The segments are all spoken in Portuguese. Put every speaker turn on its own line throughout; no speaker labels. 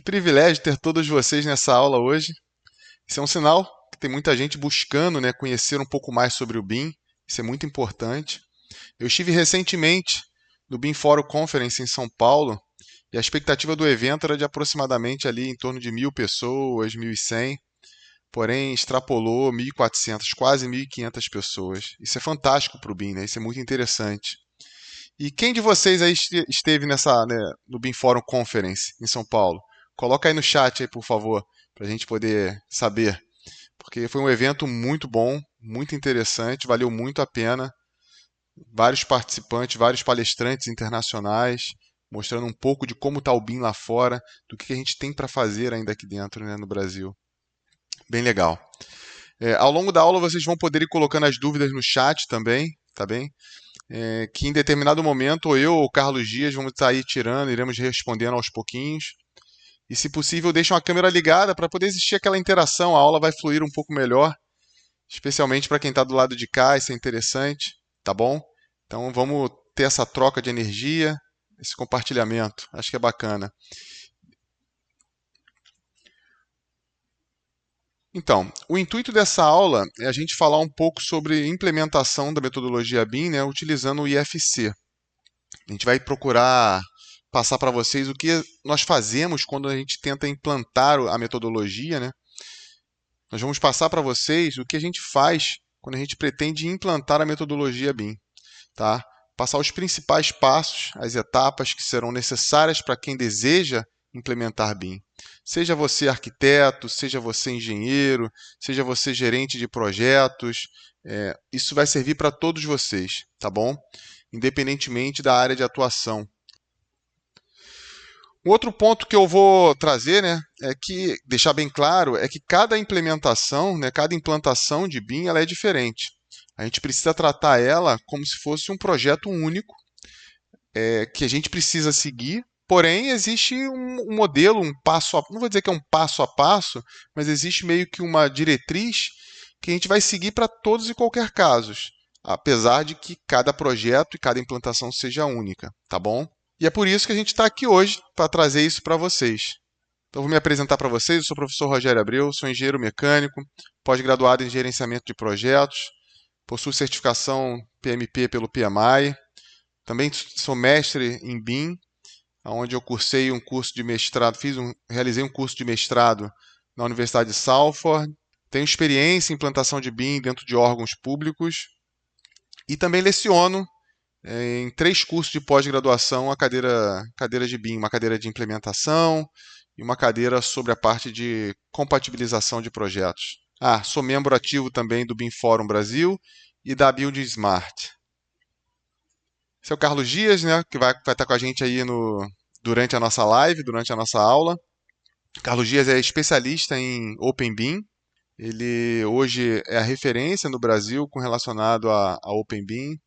privilégio ter todos vocês nessa aula hoje. Isso é um sinal que tem muita gente buscando, né, conhecer um pouco mais sobre o BIM. Isso é muito importante. Eu estive recentemente no BIM Forum Conference em São Paulo e a expectativa do evento era de aproximadamente ali em torno de 1.000 pessoas, 1.100. Porém, extrapolou 1.400, quase 1.500 pessoas. Isso é fantástico para o BIM, né? Isso é muito interessante. E quem de vocês aí esteve né, no BIM Forum Conference em São Paulo? Coloca aí no chat aí, por favor, para a gente poder saber. Porque foi um evento muito bom, muito interessante, valeu muito a pena. Vários participantes, vários palestrantes internacionais, mostrando um pouco de como está o BIM lá fora, do que a gente tem para fazer ainda aqui dentro, né, no Brasil. Bem legal. Ao longo da aula vocês vão poder ir colocando as dúvidas no chat também, tá bem? Que em determinado momento, ou eu ou o Carlos Dias vamos estar aí tirando, iremos respondendo aos pouquinhos. E, se possível, deixem a câmera ligada para poder existir aquela interação. A aula vai fluir um pouco melhor, especialmente para quem está do lado de cá, isso é interessante, tá bom? Então, vamos ter essa troca de energia, esse compartilhamento. Acho que é bacana. Então, o intuito dessa aula é a gente falar um pouco sobre implementação da metodologia BIM, né, utilizando o IFC. A gente vai procurar passar para vocês o que nós fazemos quando a gente tenta implantar a metodologia, né? Nós vamos passar para vocês o que a gente faz quando a gente pretende implantar a metodologia BIM, tá? Passar os principais passos, as etapas que serão necessárias para quem deseja implementar BIM. Seja você arquiteto, seja você engenheiro, seja você gerente de projetos, isso vai servir para todos vocês, tá bom? Independentemente da área de atuação. Um outro ponto que eu vou trazer, né, é que deixar bem claro é que cada implementação, né, cada implantação de BIM, ela é diferente. A gente precisa tratar ela como se fosse um projeto único, que a gente precisa seguir. Porém, existe um modelo, um passo a, não vou dizer que é um passo a passo, mas existe meio que uma diretriz que a gente vai seguir para todos e qualquer casos, apesar de que cada projeto e cada implantação seja única, tá bom? E é por isso que a gente está aqui hoje, para trazer isso para vocês. Então, vou me apresentar para vocês. Eu sou o professor Rogério Abreu, sou engenheiro mecânico, pós-graduado em gerenciamento de projetos, possuo certificação PMP pelo PMI, também sou mestre em BIM, onde eu cursei um curso de mestrado, realizei um curso de mestrado na Universidade de Salford, tenho experiência em implantação de BIM dentro de órgãos públicos e também leciono em 3 cursos de pós-graduação a cadeira de BIM, uma cadeira de implementação e uma cadeira sobre a parte de compatibilização de projetos. Sou membro ativo também do BIM Forum Brasil e da Build Smart. Esse é o Carlos Dias, né, que vai estar com a gente aí durante a nossa live, durante a nossa aula. Carlos Dias é especialista em OpenBIM. Ele hoje é a referência no Brasil com relacionado a OpenBIM.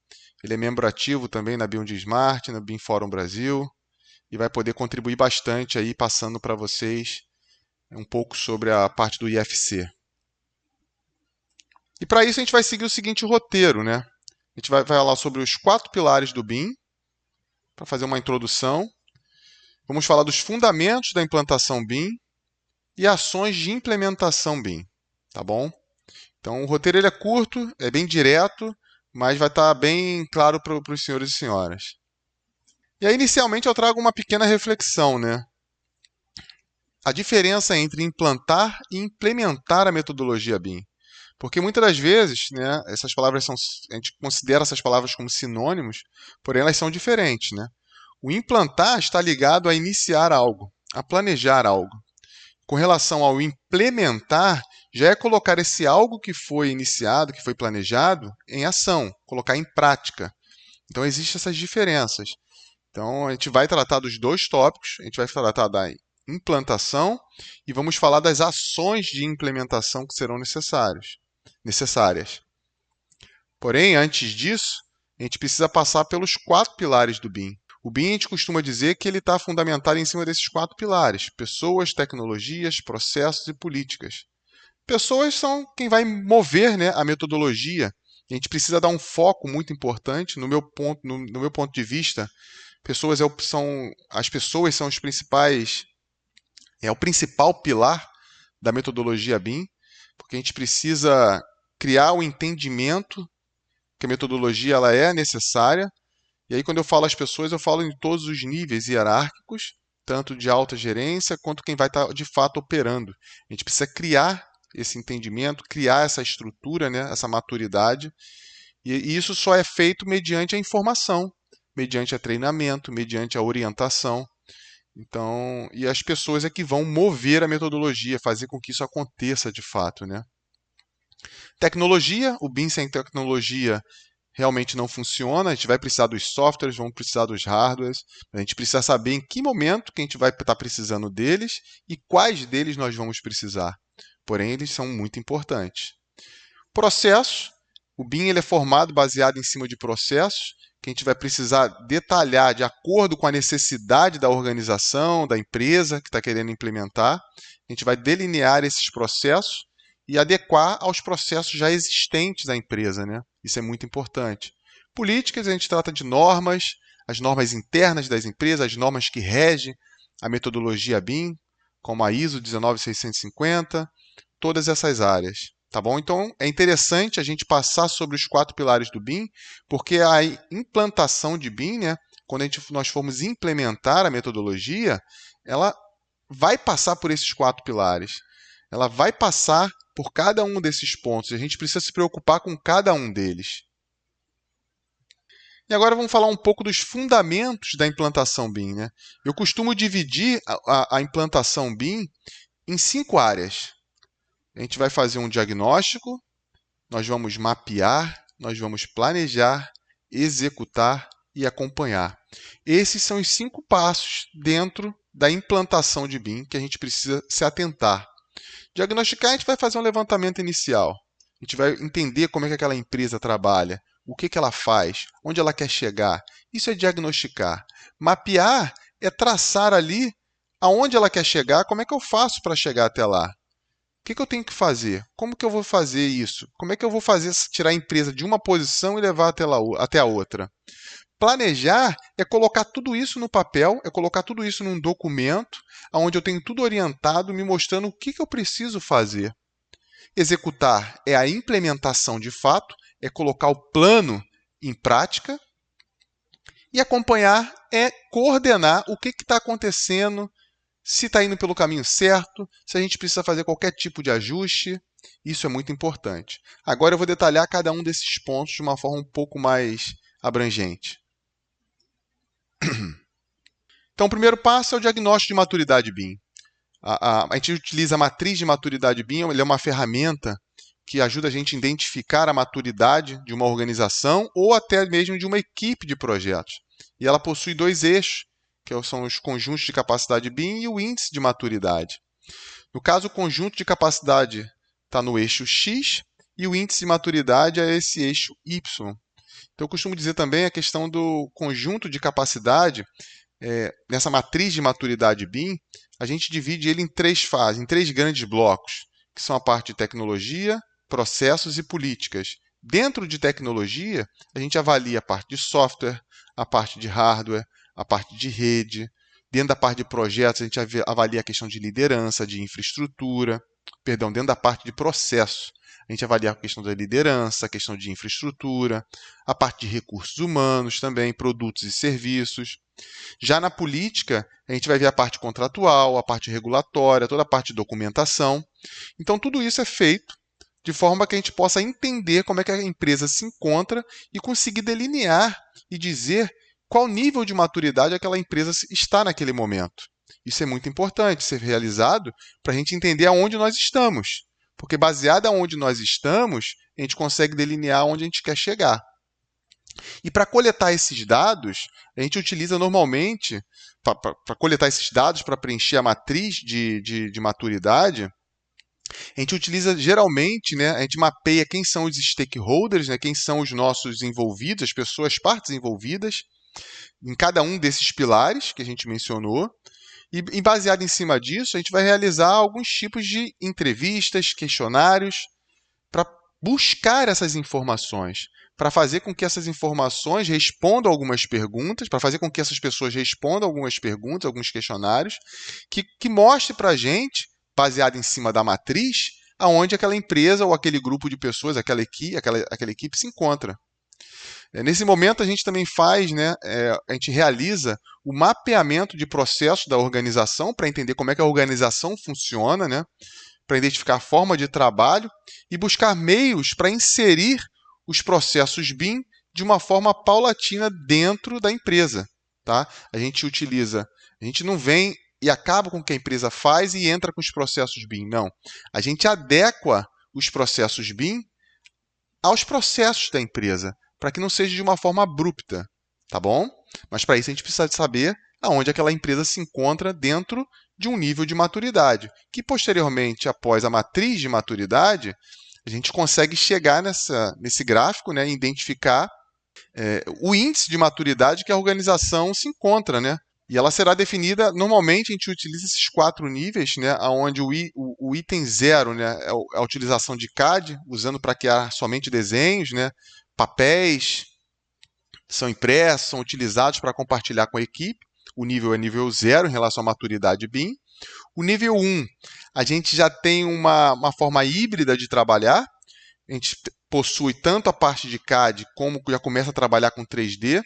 Ele é membro ativo também na Build Smart, na BIM Forum Brasil, e vai poder contribuir bastante aí, passando para vocês um pouco sobre a parte do IFC. E para isso a gente vai seguir o seguinte roteiro, né? A gente vai falar sobre os 4 pilares do BIM, para fazer uma introdução. Vamos falar dos fundamentos da implantação BIM e ações de implementação BIM, tá bom? Então o roteiro ele é curto, é bem direto, mas vai estar bem claro para os senhores e senhoras. E aí, inicialmente, eu trago uma pequena reflexão, né? A diferença entre implantar e implementar a metodologia BIM. Porque muitas das vezes, né, a gente considera essas palavras como sinônimos, porém elas são diferentes, né? O implantar está ligado a iniciar algo, a planejar algo. Com relação ao implementar, já é colocar esse algo que foi iniciado, que foi planejado, em ação, colocar em prática. Então, existem essas diferenças. Então, a gente vai tratar dos 2 tópicos, a gente vai tratar da implantação e vamos falar das ações de implementação que serão necessárias. Porém, antes disso, a gente precisa passar pelos 4 pilares do BIM. O BIM a gente costuma dizer que ele está fundamentado em cima desses 4 pilares: pessoas, tecnologias, processos e políticas. Pessoas são quem vai mover, né, a metodologia. A gente precisa dar um foco muito importante, no meu ponto de vista. As pessoas são os principais É o principal pilar da metodologia BIM, porque a gente precisa criar o entendimento que a metodologia ela é necessária. E aí, quando eu falo às pessoas, eu falo em todos os níveis hierárquicos, tanto de alta gerência quanto quem vai estar de fato operando. A gente precisa criar esse entendimento, criar essa estrutura, né, essa maturidade. E isso só é feito mediante a informação, mediante a treinamento, mediante a orientação. Então, e as pessoas é que vão mover a metodologia, fazer com que isso aconteça de fato, né? Tecnologia, o BIM sem tecnologia realmente não funciona. A gente vai precisar dos softwares, vamos precisar dos hardwares. A gente precisa saber em que momento que a gente vai estar precisando deles e quais deles nós vamos precisar. Porém, eles são muito importantes. Processos. O BIM ele é formado baseado em cima de processos que a gente vai precisar detalhar de acordo com a necessidade da organização, da empresa que está querendo implementar. A gente vai delinear esses processos e adequar aos processos já existentes da empresa, né? Isso é muito importante. Políticas, a gente trata de normas, as normas internas das empresas, as normas que regem a metodologia BIM, como a ISO 19650, todas essas áreas. Tá bom? Então, é interessante a gente passar sobre os 4 pilares do BIM, porque a implantação de BIM, né, quando nós formos implementar a metodologia, ela vai passar por esses 4 pilares. Ela vai passar por cada um desses pontos. A gente precisa se preocupar com cada um deles. E agora vamos falar um pouco dos fundamentos da implantação BIM, né? Eu costumo dividir a implantação BIM em 5 áreas. A gente vai fazer um diagnóstico, nós vamos mapear, nós vamos planejar, executar e acompanhar. Esses são os 5 passos dentro da implantação de BIM que a gente precisa se atentar. Diagnosticar, a gente vai fazer um levantamento inicial. A gente vai entender como é que aquela empresa trabalha, o que que ela faz, onde ela quer chegar. Isso é diagnosticar. Mapear é traçar ali aonde ela quer chegar, como é que eu faço para chegar até lá. O que que eu tenho que fazer? Como que eu vou fazer isso? Como é que eu vou fazer tirar a empresa de uma posição e levar até a outra? Planejar é colocar tudo isso no papel, é colocar tudo isso num documento, onde eu tenho tudo orientado, me mostrando o que eu preciso fazer. Executar é a implementação de fato, é colocar o plano em prática. E acompanhar é coordenar o que está acontecendo, se está indo pelo caminho certo, se a gente precisa fazer qualquer tipo de ajuste. Isso é muito importante. Agora eu vou detalhar cada um desses pontos de uma forma um pouco mais abrangente. Então, o primeiro passo é o diagnóstico de maturidade BIM. A gente utiliza a matriz de maturidade BIM, ele é uma ferramenta que ajuda a gente a identificar a maturidade de uma organização ou até mesmo de uma equipe de projetos. E ela possui 2 eixos, que são os conjuntos de capacidade BIM e o índice de maturidade. No caso, o conjunto de capacidade está no eixo X e o índice de maturidade é esse eixo Y. Então, eu costumo dizer também a questão do conjunto de capacidade, nessa matriz de maturidade BIM, a gente divide ele em 3 fases, em 3 grandes blocos, que são a parte de tecnologia, processos e políticas. Dentro de tecnologia, a gente avalia a parte de software, a parte de hardware, a parte de rede. Dentro da parte de projetos, a gente avalia a questão de liderança, de infraestrutura. Perdão, dentro da parte de processo, a gente avalia a questão da liderança, a questão de infraestrutura, a parte de recursos humanos também, produtos e serviços. Já na política, a gente vai ver a parte contratual, a parte regulatória, toda a parte de documentação. Então, tudo isso é feito de forma que a gente possa entender como é que a empresa se encontra e conseguir delinear e dizer qual nível de maturidade aquela empresa está naquele momento. Isso é muito importante ser realizado para a gente entender aonde nós estamos. Porque baseado aonde nós estamos, a gente consegue delinear onde a gente quer chegar. E para coletar esses dados, a gente utiliza normalmente, para coletar esses dados, para preencher a matriz de maturidade, a gente utiliza geralmente, né, a gente mapeia quem são os stakeholders, né, quem são os nossos envolvidos, as pessoas, partes envolvidas, em cada um desses pilares que a gente mencionou. E baseado em cima disso, a gente vai realizar alguns tipos de entrevistas, questionários, para buscar essas informações, para fazer com que essas informações respondam algumas perguntas, para fazer com que essas pessoas respondam algumas perguntas, alguns questionários, que mostre para a gente, baseado em cima da matriz, aonde aquela empresa ou aquele grupo de pessoas, aquela equipe se encontra. Nesse momento, a gente também faz, né, a gente realiza o mapeamento de processos da organização para entender como é que a organização funciona, né, para identificar a forma de trabalho e buscar meios para inserir os processos BIM de uma forma paulatina dentro da empresa. Tá? A gente não vem e acaba com o que a empresa faz e entra com os processos BIM, não. A gente adequa os processos BIM aos processos da empresa, para que não seja de uma forma abrupta, tá bom? Mas para isso a gente precisa saber aonde aquela empresa se encontra dentro de um nível de maturidade, que posteriormente, após a matriz de maturidade, a gente consegue chegar nesse gráfico, né, e identificar o índice de maturidade que a organização se encontra, né? E ela será definida, normalmente a gente utiliza esses 4 níveis, né, onde o item 0, né, é a utilização de CAD, usando para criar somente desenhos, né, papéis são impressos, são utilizados para compartilhar com a equipe. O nível é nível 0 em relação à maturidade BIM. O nível 1, a gente já tem uma forma híbrida de trabalhar. A gente possui tanto a parte de CAD como já começa a trabalhar com 3D.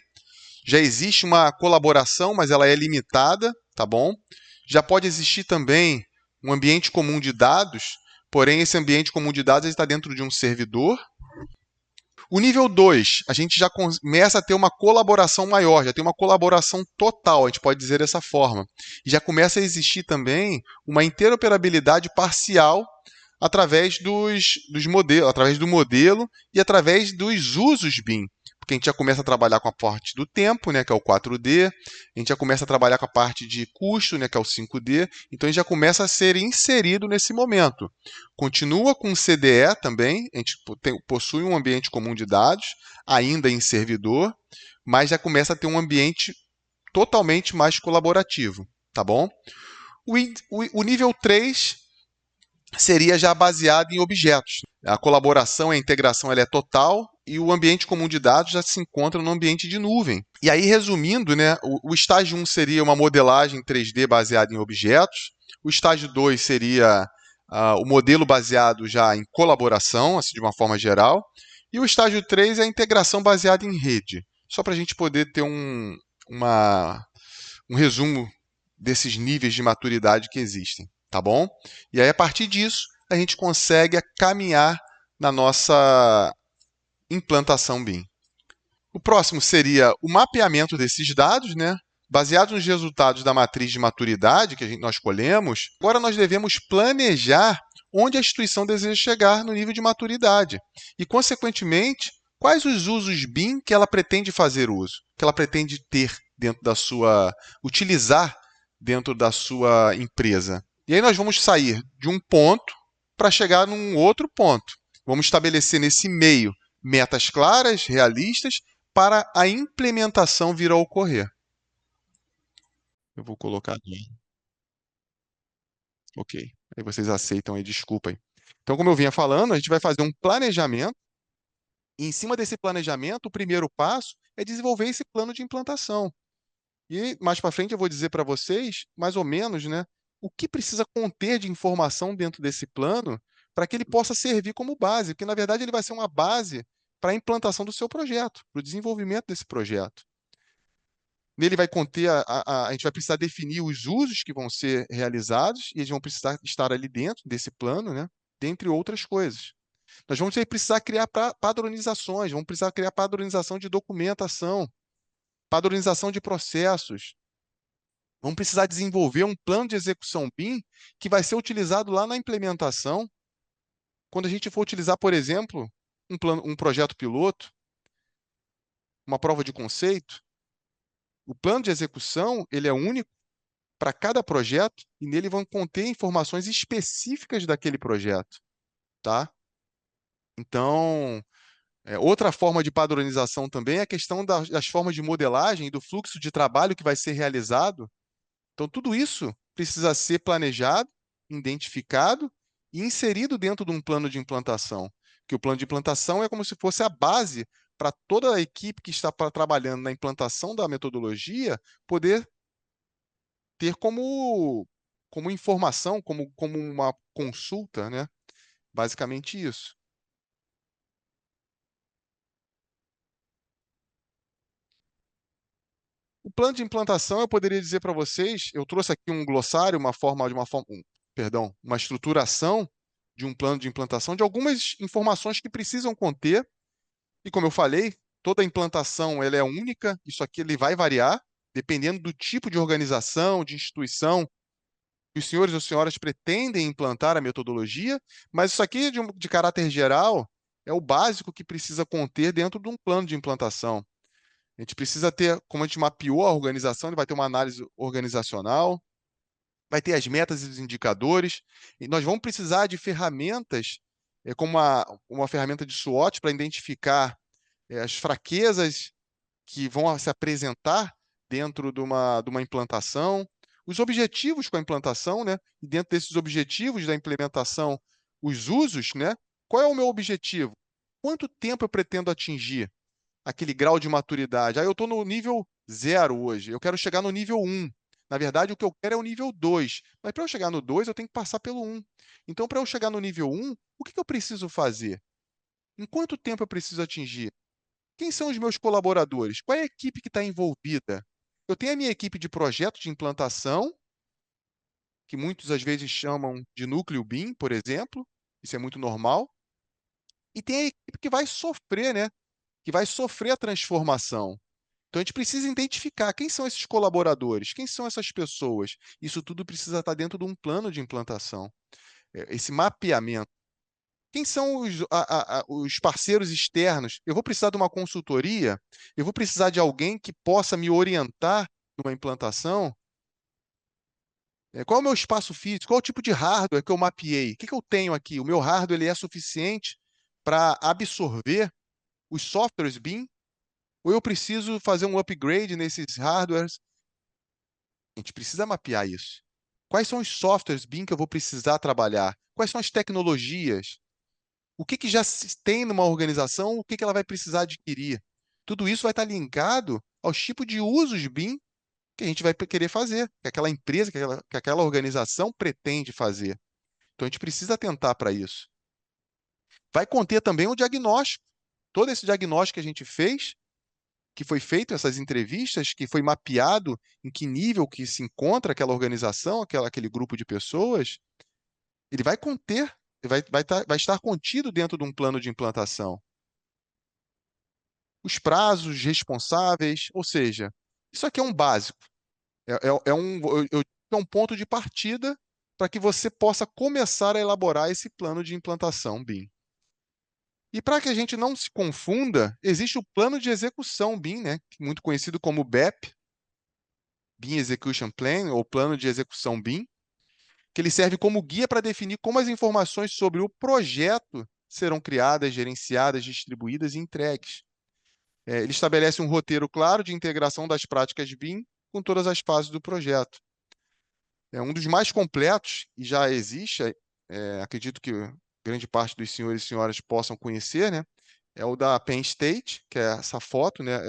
Já existe uma colaboração, mas ela é limitada, tá bom? Já pode existir também um ambiente comum de dados, porém esse ambiente comum de dados está dentro de um servidor. O nível 2, a gente já começa a ter uma colaboração maior, já tem uma colaboração total, a gente pode dizer dessa forma. E já começa a existir também uma interoperabilidade parcial através dos modelos, através do modelo e através dos usos BIM. Porque a gente já começa a trabalhar com a parte do tempo, né, que é o 4D, a gente já começa a trabalhar com a parte de custo, né, que é o 5D, então a gente já começa a ser inserido nesse momento. Continua com o CDE também, a gente possui um ambiente comum de dados, ainda em servidor, mas já começa a ter um ambiente totalmente mais colaborativo, tá bom? O nível 3 seria já baseado em objetos. A colaboração e a integração ela é total e o ambiente comum de dados já se encontra no ambiente de nuvem. E aí, resumindo, né, o estágio 1 seria uma modelagem 3D baseada em objetos, o estágio 2 seria o modelo baseado já em colaboração, assim, de uma forma geral, e o estágio 3 é a integração baseada em rede. Só para a gente poder ter um resumo desses níveis de maturidade que existem, tá bom? E aí, a partir disso, a gente consegue caminhar na nossa implantação BIM. O próximo seria o mapeamento desses dados, né? Baseado nos resultados da matriz de maturidade que nós colhemos, agora nós devemos planejar onde a instituição deseja chegar no nível de maturidade e, consequentemente, quais os usos BIM que ela pretende fazer uso, que ela pretende ter dentro da sua, utilizar dentro da sua empresa. E aí nós vamos sair de um ponto para chegar num outro ponto. Vamos estabelecer nesse meio metas claras, realistas, para a implementação vir a ocorrer. Eu vou colocar aqui. Ok. Aí vocês aceitam aí, desculpa aí. Então, como eu vinha falando, a gente vai fazer um planejamento. E em cima desse planejamento, o primeiro passo é desenvolver esse plano de implantação. E mais para frente eu vou dizer para vocês, mais ou menos, né, o que precisa conter de informação dentro desse plano para que ele possa servir como base, porque na verdade ele vai ser uma base para a implantação do seu projeto, para o desenvolvimento desse projeto. Nele vai conter, a gente vai precisar definir os usos que vão ser realizados e eles vão precisar estar ali dentro desse plano, né, dentre outras coisas. Nós vamos precisar criar padronizações, vamos precisar criar padronização de documentação, padronização de processos. Vamos precisar desenvolver um plano de execução BIM que vai ser utilizado lá na implementação, quando a gente for utilizar, por exemplo, um projeto piloto, uma prova de conceito. O plano de execução ele é único para cada projeto e nele vão conter informações específicas daquele projeto, tá? Então, outra forma de padronização também é a questão das formas de modelagem e do fluxo de trabalho que vai ser realizado. Então, tudo isso precisa ser planejado, identificado e inserido dentro de um plano de implantação. Que o plano de implantação é como se fosse a base para toda a equipe que está trabalhando na implantação da metodologia poder ter como informação, como uma consulta, né? Basicamente isso. O plano de implantação, eu poderia dizer para vocês, eu trouxe aqui um glossário, perdão, uma estruturação de um plano de implantação, de algumas informações que precisam conter, e como eu falei, toda implantação ela é única, isso aqui ele vai variar, dependendo do tipo de organização, de instituição que os senhores ou senhoras pretendem implantar a metodologia, mas isso aqui de caráter geral é o básico que precisa conter dentro de um plano de implantação. A gente precisa ter, como a gente mapeou a organização, ele vai ter uma análise organizacional, vai ter as metas e os indicadores, e nós vamos precisar de ferramentas, como uma ferramenta de SWOT para identificar as fraquezas que vão se apresentar dentro de uma implantação, os objetivos com a implantação, né? E dentro desses objetivos da implementação, os usos, né? Qual é o meu objetivo? Quanto tempo eu pretendo atingir aquele grau de maturidade? Aí eu estou no nível 0 hoje, eu quero chegar no nível 1. Na verdade, o que eu quero é o nível 2. Mas para eu chegar no 2, eu tenho que passar pelo 1. Então, para eu chegar no nível 1, o que eu preciso fazer? Em quanto tempo eu preciso atingir? Quem são os meus colaboradores? Qual é a equipe que está envolvida? Eu tenho a minha equipe de projeto de implantação, que muitos às vezes chamam de núcleo BIM, por exemplo, isso é muito normal, e tem a equipe que vai sofrer, né? Que vai sofrer a transformação. Então a gente precisa identificar quem são esses colaboradores, quem são essas pessoas. Isso tudo precisa estar dentro de um plano de implantação. Esse mapeamento. Quem são os parceiros externos? Eu vou precisar de uma consultoria? Eu vou precisar de alguém que possa me orientar numa implantação? Qual é o meu espaço físico? Qual é o tipo de hardware que eu mapeei? O que eu tenho aqui? O meu hardware ele é suficiente para absorver os softwares BIM? Ou eu preciso fazer um upgrade nesses hardwares? A gente precisa mapear isso. Quais são os softwares BIM que eu vou precisar trabalhar? Quais são as tecnologias? O que já se tem numa organização, o que ela vai precisar adquirir. Tudo isso vai estar linkado aos tipos de usos BIM que a gente vai querer fazer, que aquela empresa, que aquela organização pretende fazer. Então a gente precisa atentar para isso. Vai conter também o diagnóstico. Todo esse diagnóstico que a gente fez, que foi feito, essas entrevistas, que foi mapeado em que nível que se encontra aquela organização, aquele grupo de pessoas, ele vai conter, vai estar contido dentro de um plano de implantação. Os prazos responsáveis, ou seja, isso aqui é um básico, é um ponto de partida para que você possa começar a elaborar esse plano de implantação BIM. E para que a gente não se confunda, existe o plano de execução BIM, né, muito conhecido como BEP, BIM Execution Plan, ou plano de execução BIM, que ele serve como guia para definir como as informações sobre o projeto serão criadas, gerenciadas, distribuídas e entregues. Ele estabelece um roteiro claro de integração das práticas BIM com todas as fases do projeto. É um dos mais completos e já existe, acredito que grande parte dos senhores e senhoras possam conhecer, né? É o da Penn State, que é essa foto, né?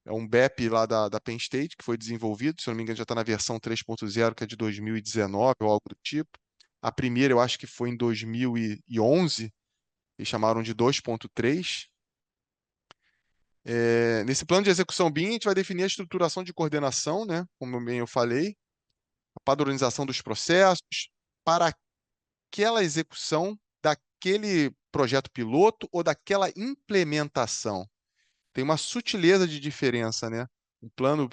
É um BEP lá da Penn State que foi desenvolvido, se não me engano já está na versão 3.0, que é de 2019 ou algo do tipo. A primeira eu acho que foi em 2011, eles chamaram de 2.3. Nesse plano de execução BIM, a gente vai definir a estruturação de coordenação, né? Como bem eu falei, a padronização dos processos para aquela execução daquele projeto piloto ou daquela implementação. Tem uma sutileza de diferença, né? O plano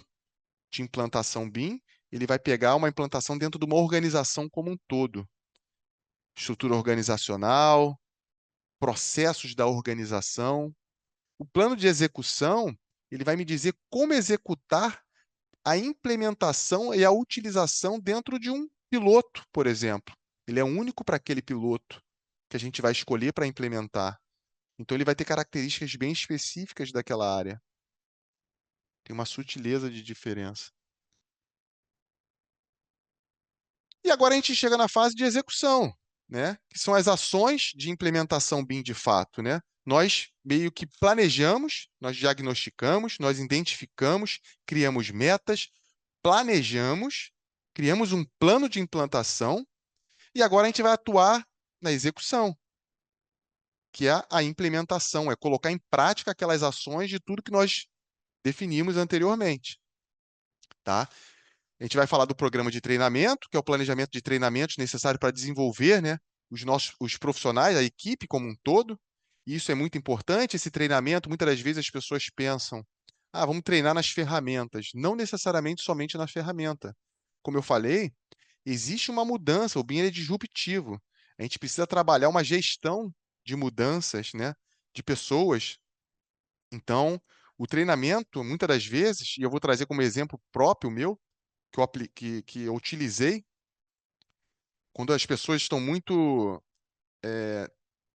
de implantação BIM, ele vai pegar uma implantação dentro de uma organização como um todo. Estrutura organizacional, processos da organização. O plano de execução, ele vai me dizer como executar a implementação e a utilização dentro de um piloto, por exemplo. Ele é único para aquele piloto que a gente vai escolher para implementar. Então, ele vai ter características bem específicas daquela área. Tem uma sutileza de diferença. E agora a gente chega na fase de execução. né? Que são as ações de implementação BIM de fato, né? Nós meio que planejamos, nós diagnosticamos, nós identificamos, criamos metas, planejamos, criamos um plano de implantação e agora a gente vai atuar na execução, que é a implementação, é colocar em prática aquelas ações de tudo que nós definimos anteriormente, tá? A gente vai falar do programa de treinamento, que é o planejamento de treinamentos necessário para desenvolver, né, os profissionais, a equipe como um todo. E isso é muito importante, esse treinamento, muitas das vezes as pessoas pensam, vamos treinar nas ferramentas. Não necessariamente somente na ferramenta. Como eu falei, existe uma mudança, o BIM é disruptivo. A gente precisa trabalhar uma gestão de mudanças, né, de pessoas. Então, o treinamento, muitas das vezes, e eu vou trazer como exemplo próprio meu, que eu utilizei, quando as pessoas estão muito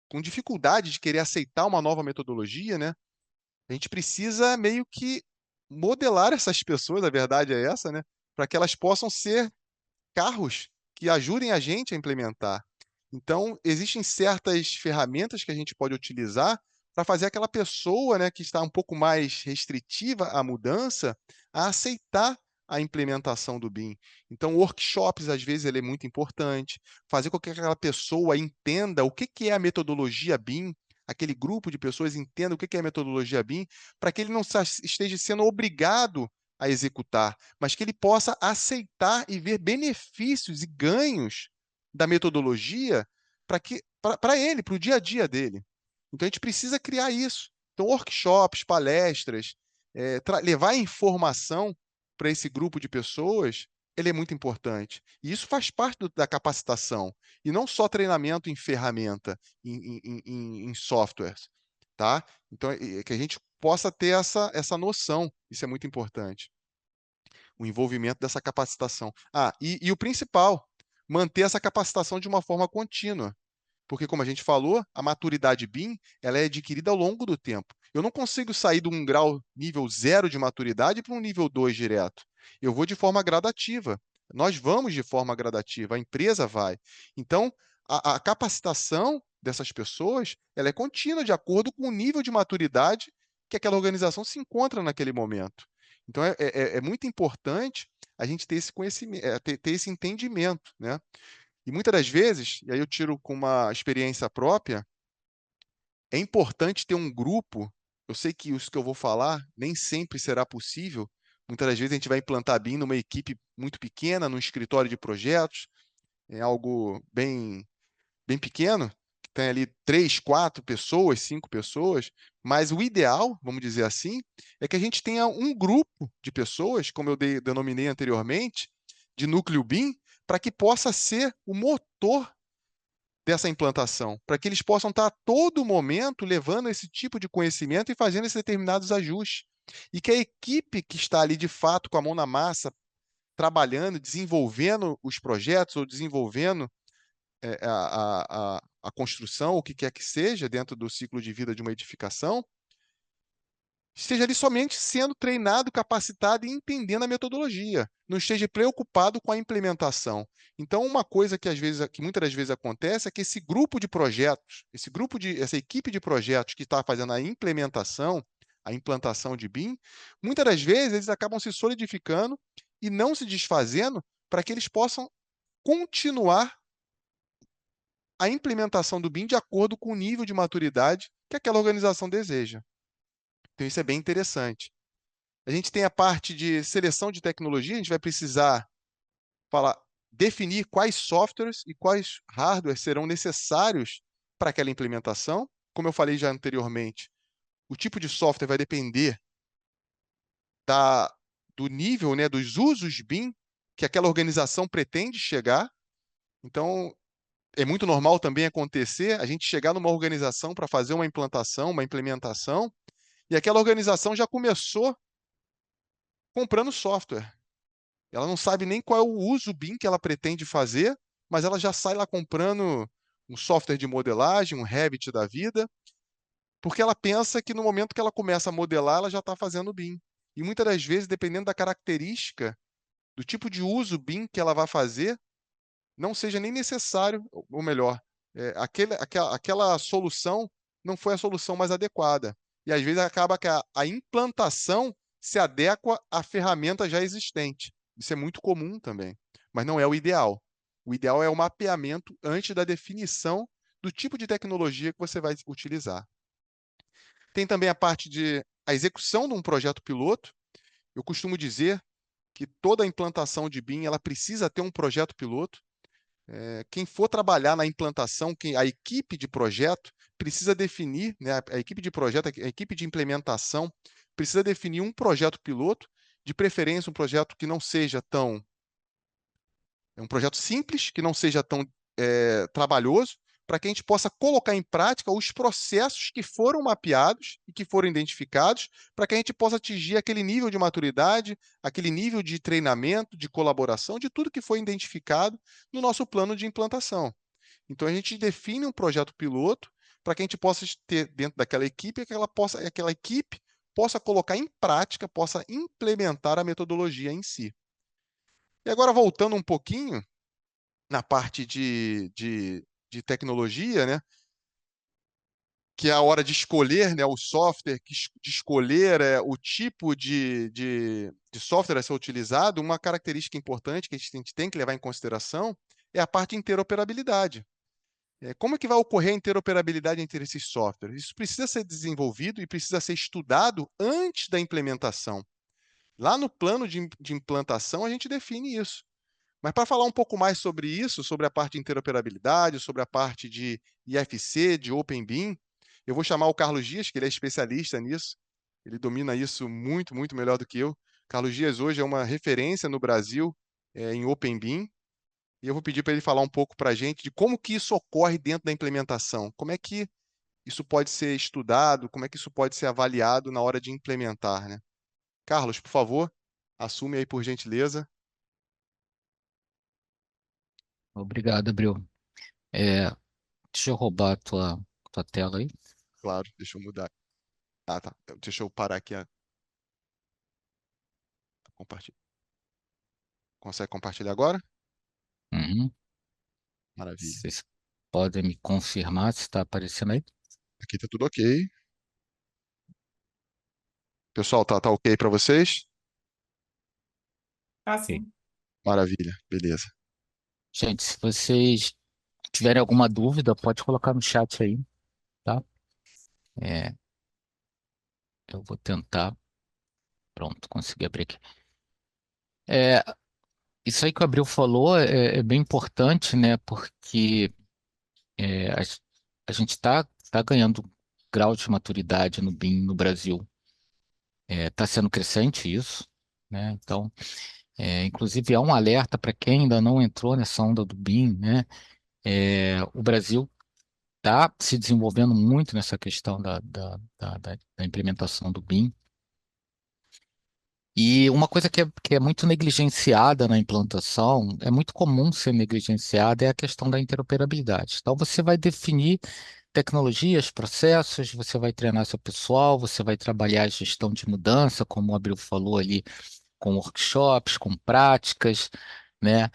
com dificuldade de querer aceitar uma nova metodologia, né? A gente precisa meio que modelar essas pessoas, a verdade é essa, né? Para que elas possam ser carros que ajudem a gente a implementar. Então, existem certas ferramentas que a gente pode utilizar para fazer aquela pessoa, né, que está um pouco mais restritiva à mudança, a aceitar a implementação do BIM. Então, workshops, às vezes, ele é muito importante. Fazer com que aquela pessoa entenda o que que é a metodologia BIM, aquele grupo de pessoas entenda o que que é a metodologia BIM, para que ele não esteja sendo obrigado a executar, mas que ele possa aceitar e ver benefícios e ganhos da metodologia para ele, para o dia a dia dele. Então a gente precisa criar isso. Então, workshops, palestras, levar informação para esse grupo de pessoas, ele é muito importante. E isso faz parte da capacitação. E não só treinamento em ferramenta, em softwares. Tá? Então, que a gente possa ter essa noção. Isso é muito importante, o envolvimento dessa capacitação. E o principal, manter essa capacitação de uma forma contínua. Porque, como a gente falou, a maturidade BIM ela é adquirida ao longo do tempo. Eu não consigo sair de um grau nível 0 de maturidade para um nível 2 direto. Eu vou de forma gradativa. Nós vamos de forma gradativa, a empresa vai. Então, a capacitação dessas pessoas ela é contínua, de acordo com o nível de maturidade que aquela organização se encontra naquele momento. Então, é muito importante a gente ter esse conhecimento, ter esse entendimento, né? E muitas das vezes, e aí eu tiro com uma experiência própria, é importante ter um grupo. Eu sei que isso que eu vou falar nem sempre será possível. Muitas das vezes a gente vai implantar BIM numa equipe muito pequena, num escritório de projetos, é algo bem pequeno, que tem ali 3, 4 pessoas, 5 pessoas, mas o ideal, vamos dizer assim, é que a gente tenha um grupo de pessoas, como eu denominei anteriormente, de núcleo BIM, para que possa ser o motor dessa implantação, para que eles possam estar a todo momento levando esse tipo de conhecimento e fazendo esses determinados ajustes. E que a equipe que está ali de fato com a mão na massa, trabalhando, desenvolvendo os projetos ou desenvolvendo a construção, o que quer que seja, dentro do ciclo de vida de uma edificação, esteja ali somente sendo treinado, capacitado e entendendo a metodologia, não esteja preocupado com a implementação. Então, uma coisa que que muitas das vezes acontece é que esse grupo de projetos, essa equipe de projetos que está fazendo a implantação de BIM, muitas das vezes eles acabam se solidificando e não se desfazendo para que eles possam continuar a implementação do BIM de acordo com o nível de maturidade que aquela organização deseja. Então, isso é bem interessante. A gente tem a parte de seleção de tecnologia, a gente vai precisar falar, definir quais softwares e quais hardwares serão necessários para aquela implementação. Como eu falei já anteriormente, o tipo de software vai depender da, do nível, né, dos usos BIM que aquela organização pretende chegar. Então, é muito normal também acontecer a gente chegar numa organização para fazer uma implantação, uma implementação, e aquela organização já começou comprando software. Ela não sabe nem qual é o uso BIM que ela pretende fazer, mas ela já sai lá comprando um software de modelagem, um Revit da vida, porque ela pensa que no momento que ela começa a modelar, ela já está fazendo BIM. E muitas das vezes, dependendo da característica, do tipo de uso BIM que ela vai fazer, não seja nem necessário, ou melhor, aquela solução não foi a solução mais adequada. E às vezes acaba que a implantação se adequa à ferramenta já existente. Isso é muito comum também, mas não é o ideal. O ideal é o mapeamento antes da definição do tipo de tecnologia que você vai utilizar. Tem também a parte de a execução de um projeto piloto. Eu costumo dizer que toda implantação de BIM ela precisa ter um projeto piloto. Quem for trabalhar na implantação, a equipe de projeto precisa definir, né, a equipe de projeto, a equipe de implementação precisa definir um projeto piloto, de preferência um projeto que não seja tão é um projeto simples, que não seja tão trabalhoso, para que a gente possa colocar em prática os processos que foram mapeados e que foram identificados, para que a gente possa atingir aquele nível de maturidade, aquele nível de treinamento, de colaboração, de tudo que foi identificado no nosso plano de implantação. Então, a gente define um projeto piloto para que a gente possa ter dentro daquela equipe, aquela equipe possa colocar em prática, possa implementar a metodologia em si. E agora, voltando um pouquinho, na parte de tecnologia, né? Que é a hora de escolher, né, o software, de escolher o tipo de software a ser utilizado, uma característica importante que a gente tem que levar em consideração é a parte de interoperabilidade. Como é que vai ocorrer a interoperabilidade entre esses softwares? Isso precisa ser desenvolvido e precisa ser estudado antes da implementação. Lá no plano de implantação, a gente define isso. Mas para falar um pouco mais sobre isso, sobre a parte de interoperabilidade, sobre a parte de IFC, de OpenBIM, eu vou chamar o Carlos Dias, que ele é especialista nisso. Ele domina isso muito, muito melhor do que eu. Carlos Dias hoje é uma referência no Brasil em OpenBIM. E eu vou pedir para ele falar um pouco para a gente de como que isso ocorre dentro da implementação. Como é que isso pode ser estudado, como é que isso pode ser avaliado na hora de implementar, né? Carlos, por favor, assume aí por gentileza.
Obrigado, Abril. É, deixa eu roubar a tua tela aí.
Claro, deixa eu mudar. Ah, tá. Deixa eu parar aqui a compartilhar. Consegue compartilhar agora?
Uhum.
Maravilha.
Vocês podem me confirmar se está aparecendo aí?
Aqui tá tudo ok. Pessoal, tá ok para vocês?
Ah,
Ok.
sim.
Maravilha, beleza.
Gente, se vocês tiverem alguma dúvida, pode colocar no chat aí, tá? É, eu vou tentar. Pronto, consegui abrir aqui. É, isso aí que o Abril falou é bem importante, né? Porque é, a, a gente tá ganhando grau de maturidade no BIM no Brasil. Está sendo crescente isso, né? Então, inclusive, há um alerta para quem ainda não entrou nessa onda do BIM, né? O Brasil está se desenvolvendo muito nessa questão da implementação do BIM. E uma coisa que é muito negligenciada na implantação, é muito comum ser negligenciada, é a questão da interoperabilidade. Então, você vai definir tecnologias, processos, você vai treinar seu pessoal, você vai trabalhar a gestão de mudança, como o Abril falou ali, com workshops, com práticas, né?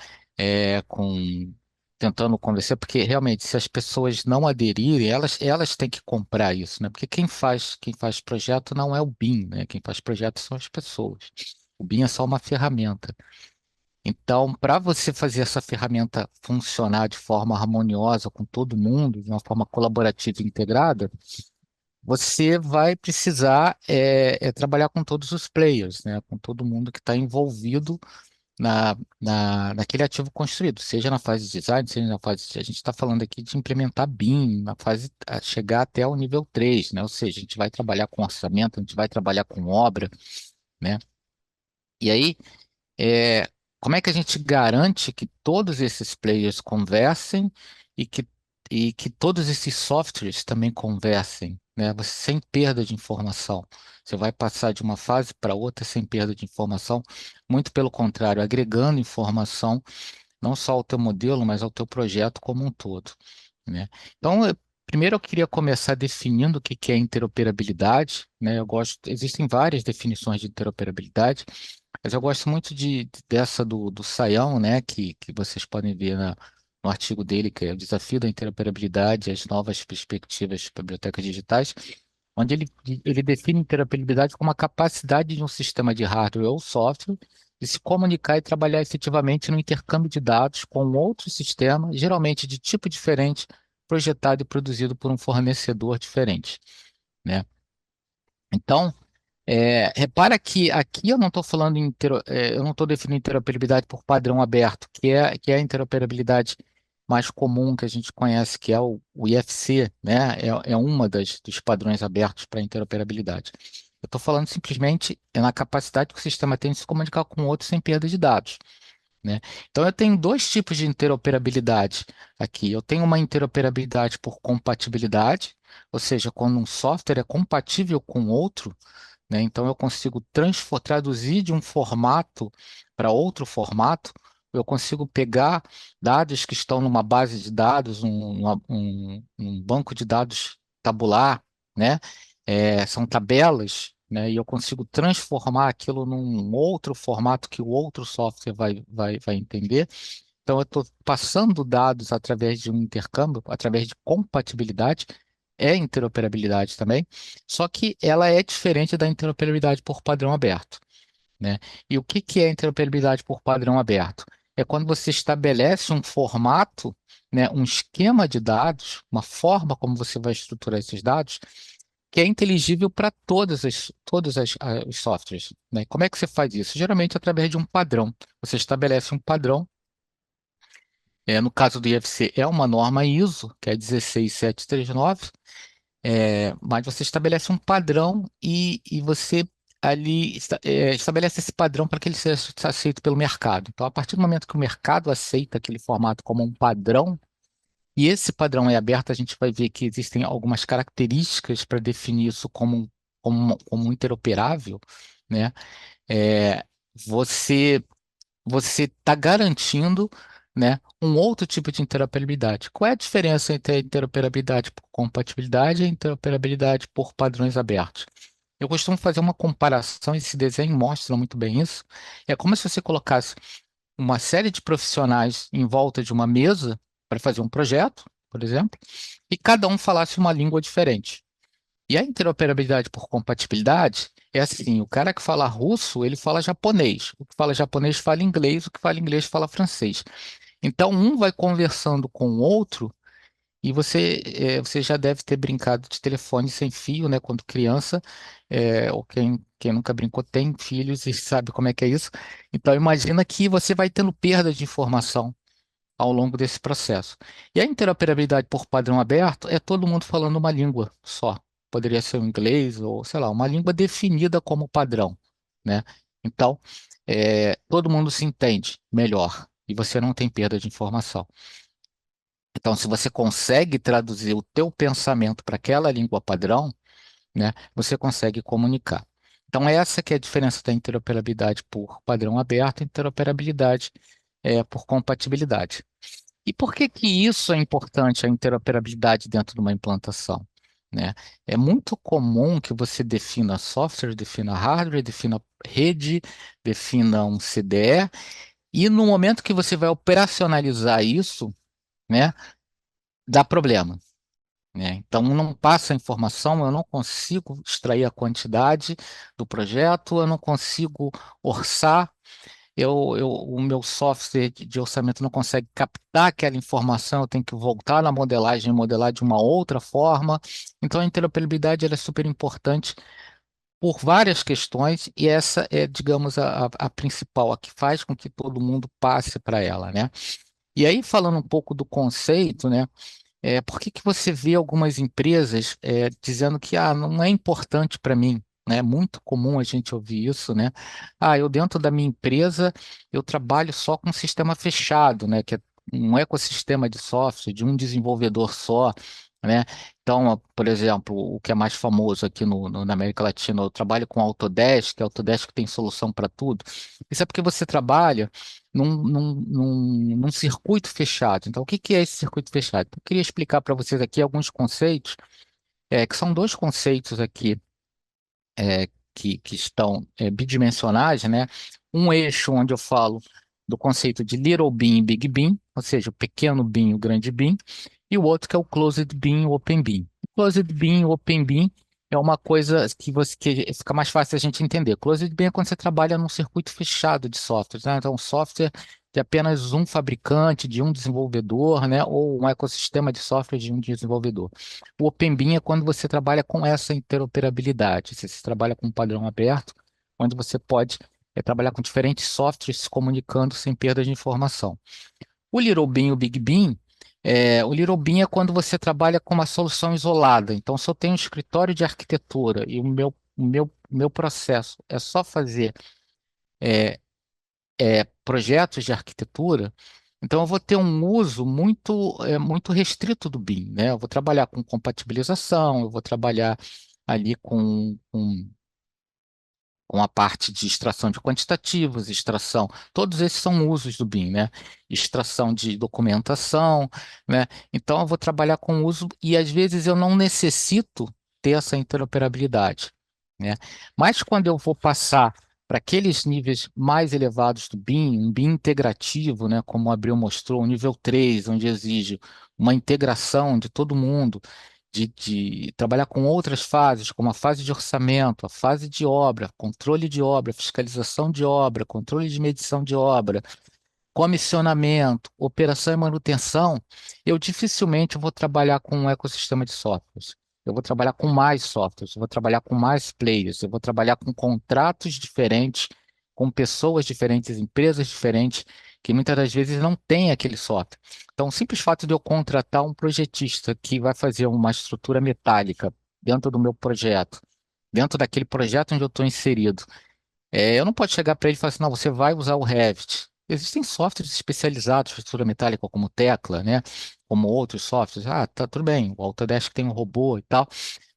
Com tentando convencer, porque realmente se as pessoas não aderirem, elas têm que comprar isso, né? Porque quem faz projeto não é o BIM, né? Quem faz projeto são as pessoas. O BIM é só uma ferramenta. Então, para você fazer essa ferramenta funcionar de forma harmoniosa com todo mundo, de uma forma colaborativa e integrada, você vai precisar trabalhar com todos os players, né? Com todo mundo que está envolvido naquele ativo construído, seja na fase de design, seja na fase a gente está falando aqui de implementar BIM, na fase a chegar até o nível 3, né? Ou seja, a gente vai trabalhar com orçamento, a gente vai trabalhar com obra, né? E aí, é, como é que a gente garante que todos esses players conversem e que todos esses softwares também conversem, né? Sem perda de informação. Você vai passar de uma fase para outra sem perda de informação, muito pelo contrário, agregando informação não só ao teu modelo, mas ao teu projeto como um todo, né? Então, primeiro eu queria começar definindo o que que é interoperabilidade, né? Existem várias definições de interoperabilidade. Mas eu gosto muito dessa do Sayão, né, que vocês podem ver no artigo dele, que é o Desafio da Interoperabilidade e as Novas Perspectivas de Bibliotecas Digitais, onde ele define interoperabilidade como a capacidade de um sistema de hardware ou software de se comunicar e trabalhar efetivamente no intercâmbio de dados com outro sistema, geralmente de tipo diferente, projetado e produzido por um fornecedor diferente, né? Então, repara que aqui eu não estou falando eu não estou definindo interoperabilidade por padrão aberto, que é a interoperabilidade mais comum que a gente conhece, que é o IFC, né? É uma dos padrões abertos para interoperabilidade. Eu estou falando simplesmente na capacidade que o sistema tem de se comunicar com outros sem perda de dados, né? Então eu tenho dois tipos de interoperabilidade aqui. Eu tenho uma interoperabilidade por compatibilidade, ou seja, quando um software é compatível com outro, né? Então, eu consigo traduzir de um formato para outro formato. Eu consigo pegar dados que estão numa base de dados, um banco de dados tabular, né? São tabelas, né? E eu consigo transformar aquilo num outro formato que o outro software vai entender. Então, eu estou passando dados através de um intercâmbio, através de compatibilidade, é interoperabilidade também, só que ela é diferente da interoperabilidade por padrão aberto, né? E o que que é interoperabilidade por padrão aberto? É quando você estabelece um formato, né, um esquema de dados, uma forma como você vai estruturar esses dados, que é inteligível para os softwares, né? Como é que você faz isso? Geralmente através de um padrão. Você estabelece um padrão. No caso do IFC, é uma norma ISO, que é 16739, mas você estabelece um padrão e você ali estabelece esse padrão para que ele seja aceito pelo mercado. Então, a partir do momento que o mercado aceita aquele formato como um padrão, e esse padrão é aberto, a gente vai ver que existem algumas características para definir isso como interoperável, né? É, você você está garantindo, né, um outro tipo de interoperabilidade. Qual é a diferença entre a interoperabilidade por compatibilidade e a interoperabilidade por padrões abertos? Eu costumo fazer uma comparação, esse desenho mostra muito bem isso. É como se você colocasse uma série de profissionais em volta de uma mesa para fazer um projeto, por exemplo, e cada um falasse uma língua diferente. E a interoperabilidade por compatibilidade é assim, o cara que fala russo, ele fala japonês. O que fala japonês fala inglês, o que fala inglês fala francês. Então, um vai conversando com o outro e você já deve ter brincado de telefone sem fio, né? Quando criança, ou quem nunca brincou tem filhos e sabe como é que é isso. Então, imagina que você vai tendo perda de informação ao longo desse processo. E a interoperabilidade por padrão aberto é todo mundo falando uma língua só. Poderia ser o inglês ou, sei lá, uma língua definida como padrão, né? Então, todo mundo se entende melhor e você não tem perda de informação. Então, se você consegue traduzir o teu pensamento para aquela língua padrão, né, você consegue comunicar. Então, essa que é a diferença da interoperabilidade por padrão aberto e interoperabilidade por compatibilidade. E por que que isso é importante, a interoperabilidade dentro de uma implantação, né? É muito comum que você defina software, defina hardware, defina rede, defina um CDE, e no momento que você vai operacionalizar isso, né, dá problema, né? Então não passa a informação, eu não consigo extrair a quantidade do projeto, eu não consigo orçar, o meu software de orçamento não consegue captar aquela informação, eu tenho que voltar na modelagem e modelar de uma outra forma. Então, a interoperabilidade ela é super importante por várias questões, e essa é, digamos, a principal, a que faz com que todo mundo passe para ela, né? E aí, falando um pouco do conceito, né? Por que que você vê algumas empresas dizendo que não é importante para mim? Né? É muito comum a gente ouvir isso, né? Eu dentro da minha empresa eu trabalho só com sistema fechado, né? Que é um ecossistema de software de um desenvolvedor só, né? Então, por exemplo, o que é mais famoso aqui na América Latina, eu trabalho com Autodesk, a Autodesk tem solução para tudo. Isso é porque você trabalha num circuito fechado. Então, o que que é esse circuito fechado? Eu queria explicar para vocês aqui alguns conceitos, que são dois conceitos aqui que estão bidimensionais, né? Um eixo onde eu falo do conceito de little bean e big bean, ou seja, o pequeno bean e o grande bean, e o outro que é o closed bean e o open bean. O closed bean e o open bean é uma coisa que fica mais fácil a gente entender. Closed bean é quando você trabalha num circuito fechado de softwares, né? Então, software de apenas um fabricante, de um desenvolvedor, né? Ou um ecossistema de software de um desenvolvedor. O Open Bean é quando você trabalha com essa interoperabilidade. Você trabalha com um padrão aberto, onde você pode trabalhar com diferentes softwares se comunicando sem perda de informação. O Little Bean e o Big Bean, o Little Bean é quando você trabalha com uma solução isolada. Então, se eu tenho um escritório de arquitetura e o meu processo é só fazer projetos de arquitetura, então eu vou ter um uso muito restrito do BIM, né? Eu vou trabalhar com compatibilização, eu vou trabalhar ali com a parte de extração de quantitativos, extração, todos esses são usos do BIM, né? Extração de documentação, né? Então eu vou trabalhar com uso e às vezes eu não necessito ter essa interoperabilidade, né? Mas quando eu vou passar para aqueles níveis mais elevados do BIM, um BIM integrativo, né, como o Abril mostrou, o nível 3, onde exige uma integração de todo mundo, de trabalhar com outras fases, como a fase de orçamento, a fase de obra, controle de obra, fiscalização de obra, controle de medição de obra, comissionamento, operação e manutenção, eu dificilmente vou trabalhar com um ecossistema de softwares. Eu vou trabalhar com mais softwares, eu vou trabalhar com mais players, eu vou trabalhar com contratos diferentes, com pessoas diferentes, empresas diferentes, que muitas das vezes não têm aquele software. Então, o simples fato de eu contratar um projetista que vai fazer uma estrutura metálica dentro do meu projeto, dentro daquele projeto onde eu estou inserido, eu não posso chegar para ele e falar assim, não, você vai usar o Revit. Existem softwares especializados para estrutura metálica, como Tecla, né? Como outros softwares. Ah, tá tudo bem, o Autodesk tem um robô e tal,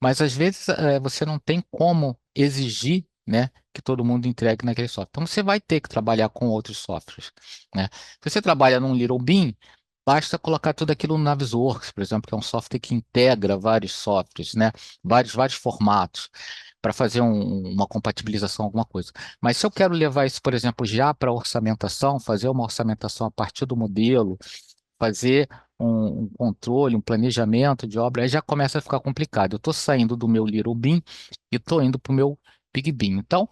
mas às vezes você não tem como exigir, né, que todo mundo entregue naquele software. Então você vai ter que trabalhar com outros softwares, né? Se você trabalha num Little Bean, basta colocar tudo aquilo no Navisworks, por exemplo, que é um software que integra vários softwares, né? Vários formatos para fazer uma compatibilização, alguma coisa. Mas se eu quero levar isso, por exemplo, já para orçamentação, fazer uma orçamentação a partir do modelo, fazer um controle, um planejamento de obra, aí já começa a ficar complicado. Eu estou saindo do meu Little Bean e estou indo para o meu Big Bean. Então,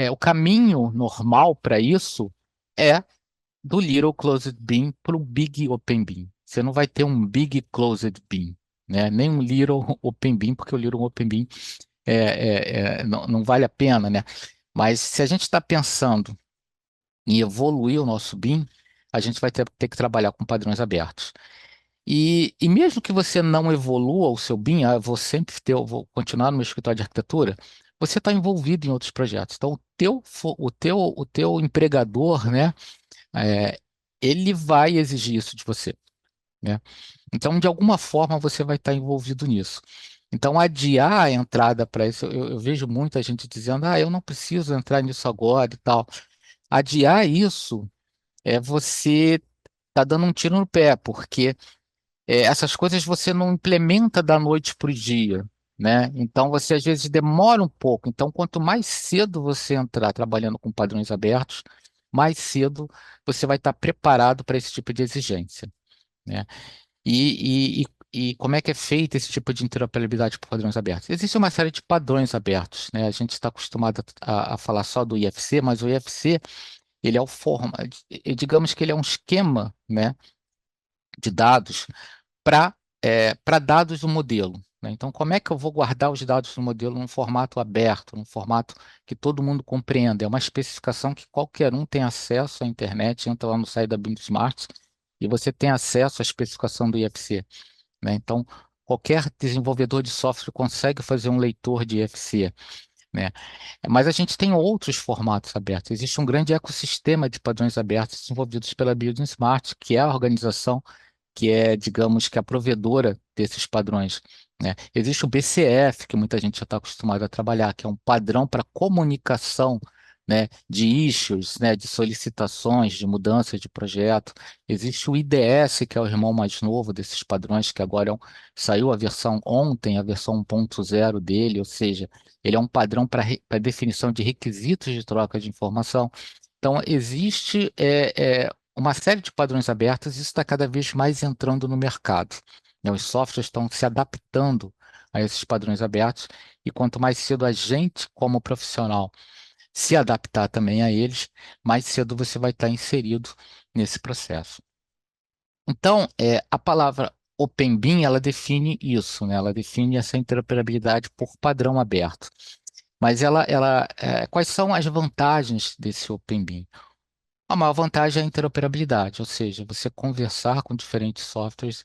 o caminho normal para isso é do Little Closed Bean para o Big Open Bean. Você não vai ter um Big Closed Bean, né? Nem um Little Open Bean, porque o Little Open Bean não vale a pena, né? Mas se a gente está pensando em evoluir o nosso BIM, a gente vai ter que trabalhar com padrões abertos. E mesmo que você não evolua o seu BIM, eu vou continuar no meu escritório de arquitetura, você está envolvido em outros projetos. Então, o teu empregador, né, é, ele vai exigir isso de você, né? Então, de alguma forma, você vai estar envolvido nisso. Então, adiar a entrada para isso, eu vejo muita gente dizendo, eu não preciso entrar nisso agora e tal. Adiar isso você tá dando um tiro no pé, porque essas coisas você não implementa da noite para o dia, né? Então, você às vezes demora um pouco. Então, quanto mais cedo você entrar trabalhando com padrões abertos, mais cedo você vai estar preparado para esse tipo de exigência, né? E como é que é feito esse tipo de interoperabilidade por padrões abertos? Existe uma série de padrões abertos, né? A gente está acostumado a falar só do IFC, mas o IFC, ele é digamos que ele é um esquema, né, de dados para dados do modelo, né? Então, como é que eu vou guardar os dados do modelo num formato aberto, num formato que todo mundo compreenda? É uma especificação que qualquer um tem acesso à internet, entra lá no site da Benchmark e você tem acesso à especificação do IFC, né? Então, qualquer desenvolvedor de software consegue fazer um leitor de IFC, né? Mas a gente tem outros formatos abertos. Existe um grande ecossistema de padrões abertos desenvolvidos pela Building Smart, que é a organização que é, digamos, que a provedora desses padrões, né? Existe o BCF, que muita gente já está acostumada a trabalhar, que é um padrão para comunicação né, de issues, né, de solicitações, de mudanças de projeto. Existe o IDS, que é o irmão mais novo desses padrões, que agora saiu a versão ontem, a versão 1.0 dele, ou seja, ele é um padrão para definição de requisitos de troca de informação. Então, existe uma série de padrões abertos, e isso está cada vez mais entrando no mercado, né? Os softwares estão se adaptando a esses padrões abertos, e quanto mais cedo a gente, como profissional, se adaptar também a eles, mais cedo você vai estar inserido nesse processo. Então, a palavra Open BIM, ela define isso, né? Ela define essa interoperabilidade por padrão aberto. Mas quais são as vantagens desse Open BIM? A maior vantagem é a interoperabilidade, ou seja, você conversar com diferentes softwares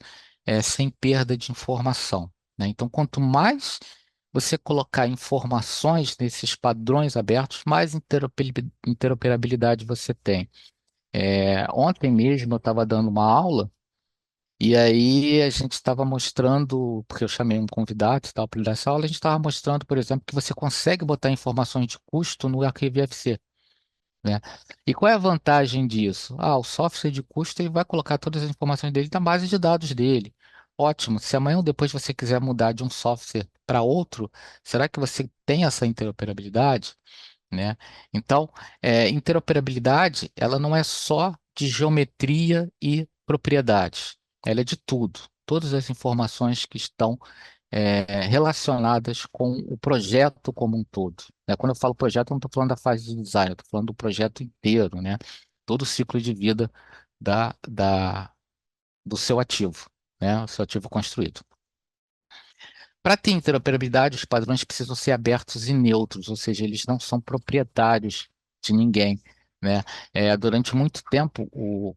sem perda de informação, né? Então, quanto mais você colocar informações nesses padrões abertos, mais interoperabilidade você tem. Ontem mesmo eu estava dando uma aula e aí a gente estava mostrando, porque eu chamei um convidado e tal para dar essa aula, a gente estava mostrando, por exemplo, que você consegue botar informações de custo no arquivo IFC, né? E qual é a vantagem disso? O software de custo ele vai colocar todas as informações dele na base de dados dele. Ótimo. Se amanhã ou depois você quiser mudar de um software para outro, será que você tem essa interoperabilidade, né? Então, interoperabilidade, ela não é só de geometria e propriedades. Ela é de tudo. Todas as informações que estão relacionadas com o projeto como um todo, né? Quando eu falo projeto, eu não estou falando da fase de design, eu estou falando do projeto inteiro, né? Todo o ciclo de vida da, da, do seu ativo, né? O seu ativo construído. Para ter interoperabilidade, os padrões precisam ser abertos e neutros, ou seja, eles não são proprietários de ninguém, né? Durante muito tempo,